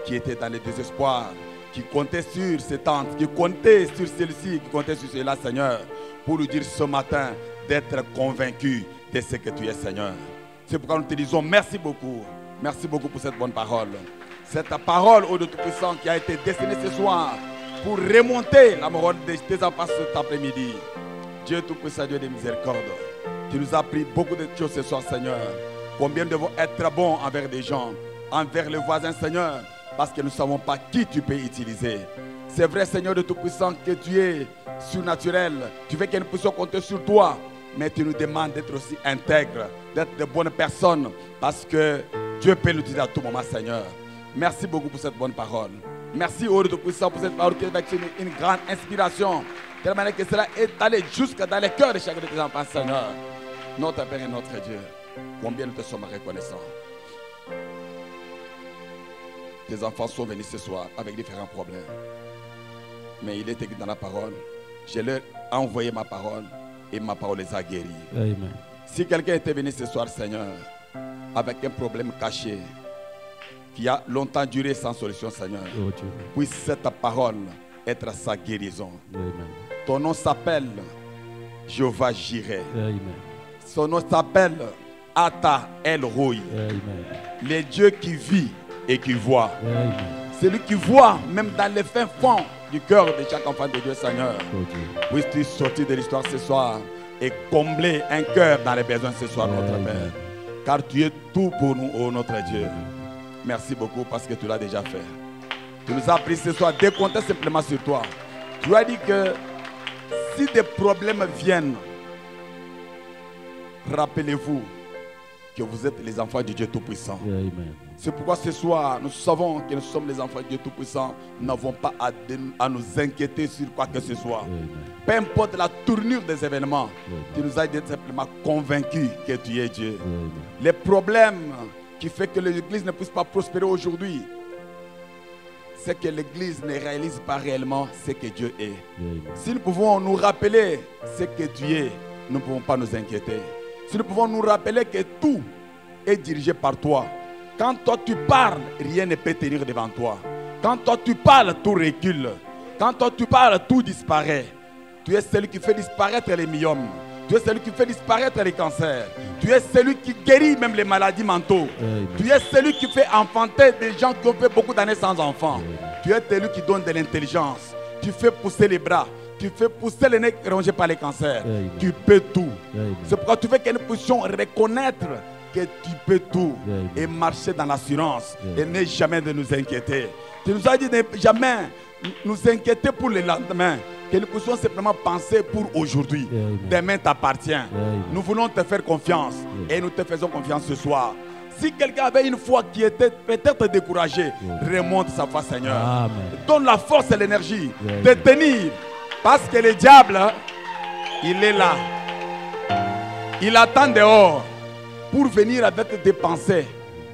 qui était dans le désespoir, qui comptait sur ses tantes, qui comptait sur celle-ci, qui comptait sur cela, Seigneur, pour lui dire ce matin d'être convaincu de ce que tu es, Seigneur. C'est pourquoi nous te disons merci beaucoup. Merci beaucoup pour cette bonne parole. Cette parole, ô Dieu Tout-Puissant, qui a été destinée ce soir pour remonter la morale de tes enfants cet après-midi. Dieu Tout-Puissant, Dieu de miséricorde, tu nous as appris beaucoup de choses ce soir, Seigneur. Combien nous devons être bons envers des gens, envers les voisins, Seigneur, parce que nous ne savons pas qui tu peux utiliser. C'est vrai, Seigneur de Tout-Puissant, que tu es surnaturel. Tu veux que nous puissions compter sur toi, mais tu nous demandes d'être aussi intègres, d'être de bonnes personnes, parce que Dieu peut nous dire à tout moment, Seigneur. Merci beaucoup pour cette bonne parole. Merci, ô Dieu Tout-Puissant, pour cette parole qui est une grande inspiration, de telle manière que cela est allé jusque dans les cœurs de chacun de tes enfants, Seigneur. Notre Père et notre Dieu, combien nous te sommes reconnaissants. Tes enfants sont venus ce soir avec différents problèmes. Mais il est écrit dans la parole, je leur ai envoyé ma parole et ma parole les a guéris. Amen. Si quelqu'un était venu ce soir, Seigneur, avec un problème caché, qui a longtemps duré sans solution, Seigneur, Oh Dieu. puisse cette parole être sa guérison. Amen. Ton nom s'appelle Jéhovah Jireh. Amen. Son nom s'appelle Ata El Roi. Amen. Le Dieu qui vit et qui voit. Amen. Celui qui voit même dans les fins fonds du cœur de chaque enfant de Dieu, Seigneur. Oh Dieu. Puisses-tu sortir de l'histoire ce soir et combler un cœur dans les besoins ce soir, notre Amen. Père. Car tu es tout pour nous, ô notre Dieu. Merci beaucoup parce que tu l'as déjà fait. Tu nous as appris ce soir de compter simplement sur toi. Tu as dit que si des problèmes viennent, rappelez-vous que vous êtes les enfants du Dieu Tout-Puissant. Amen. C'est pourquoi ce soir, nous savons que nous sommes les enfants de Dieu Tout-Puissant. Nous n'avons pas à nous inquiéter sur quoi que ce soit. Amen. Peu importe la tournure des événements, Amen. tu nous as d'être simplement convaincus que tu es Dieu. Amen. Les problèmes qui font que l'Église ne puisse pas prospérer aujourd'hui, c'est que l'Église ne réalise pas réellement ce que Dieu est. Amen. Si nous pouvons nous rappeler ce que Dieu est, nous ne pouvons pas nous inquiéter. Si nous pouvons nous rappeler que tout est dirigé par toi. Quand toi tu parles, rien ne peut tenir devant toi. Quand toi tu parles, tout recule. Quand toi tu parles, tout disparaît. Tu es celui qui fait disparaître les myomes. Tu es celui qui fait disparaître les cancers. Tu es celui qui guérit même les maladies mentaux. Tu es celui qui fait enfanter des gens qui ont fait beaucoup d'années sans enfants. Tu es celui qui donne de l'intelligence. Tu fais pousser les bras. Tu fais pousser les nez rongés par les cancers. Tu peux tout. C'est pourquoi tu veux que nous puissions reconnaître que tu peux tout et marcher dans l'assurance et ne jamais de nous inquiéter. Tu nous as dit de jamais nous inquiéter pour le lendemain. Que nous puissions simplement penser pour aujourd'hui. Demain t'appartient. Nous voulons te faire confiance et nous te faisons confiance ce soir. Si quelqu'un avait une foi qui était peut-être découragée, remonte sa foi, Seigneur. Amen. Donne la force et l'énergie de tenir. Parce que le diable, il est là. Il attend dehors pour venir avec des pensées,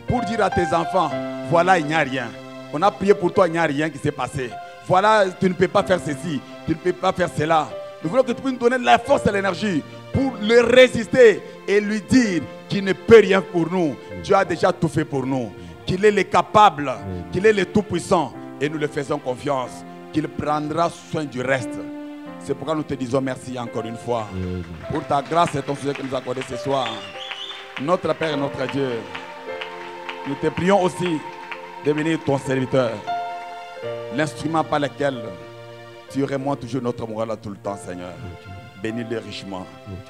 pour dire à tes enfants, voilà, il n'y a rien. On a prié pour toi, il n'y a rien qui s'est passé. Voilà, tu ne peux pas faire ceci, tu ne peux pas faire cela. Nous voulons que tu puisses nous donner la force et l'énergie pour le résister et lui dire qu'il ne peut rien pour nous. Tu as déjà tout fait pour nous. Qu'il est le capable, qu'il est le tout-puissant. Et nous le faisons confiance, qu'il prendra soin du reste. C'est pourquoi nous te disons merci encore une fois pour ta grâce et ton sujet que nous as accordé ce soir. Notre Père et notre Dieu, nous te prions aussi de devenir ton serviteur. L'instrument par lequel tu remontes toujours notre morale tout le temps, Seigneur. Bénis-le richement.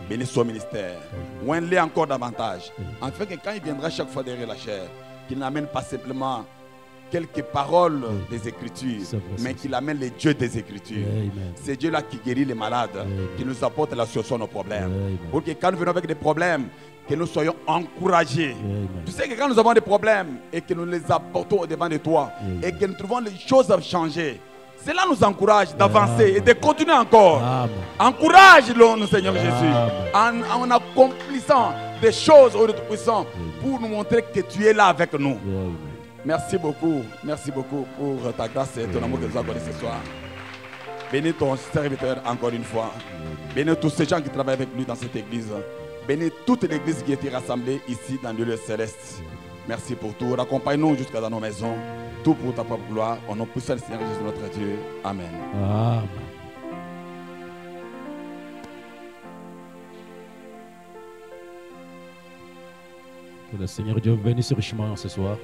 Bénis son ministère. Oins-le encore davantage. Afin que quand il viendra chaque fois derrière la chair, qu'il n'amène pas simplement quelques paroles des Écritures, mais qu'il amène les dieux des Écritures. C'est Dieu-là qui guérit les malades, qui nous apporte la solution à nos problèmes. Pour que quand nous venons avec des problèmes, que nous soyons encouragés. Tu sais que quand nous avons des problèmes et que nous les apportons au devant de toi et que nous trouvons les choses à changer, cela nous encourage d'avancer et de continuer encore. Encourage-le, Seigneur Jésus, en accomplissant des choses au Tout-Puissant pour nous montrer que tu es là avec nous. Merci beaucoup pour ta grâce et ton amour que nous avons accordé ce soir. Bénis ton serviteur encore une fois. Bénis tous ces gens qui travaillent avec lui dans cette église. Bénis toute l'église qui a été rassemblée ici dans le lieu céleste. Merci pour tout. Accompagne-nous jusqu'à dans nos maisons. Tout pour ta propre gloire. Au nom puissant du Seigneur Jésus notre Dieu. Amen. Amen. Que le Seigneur Dieu bénisse richement ce soir.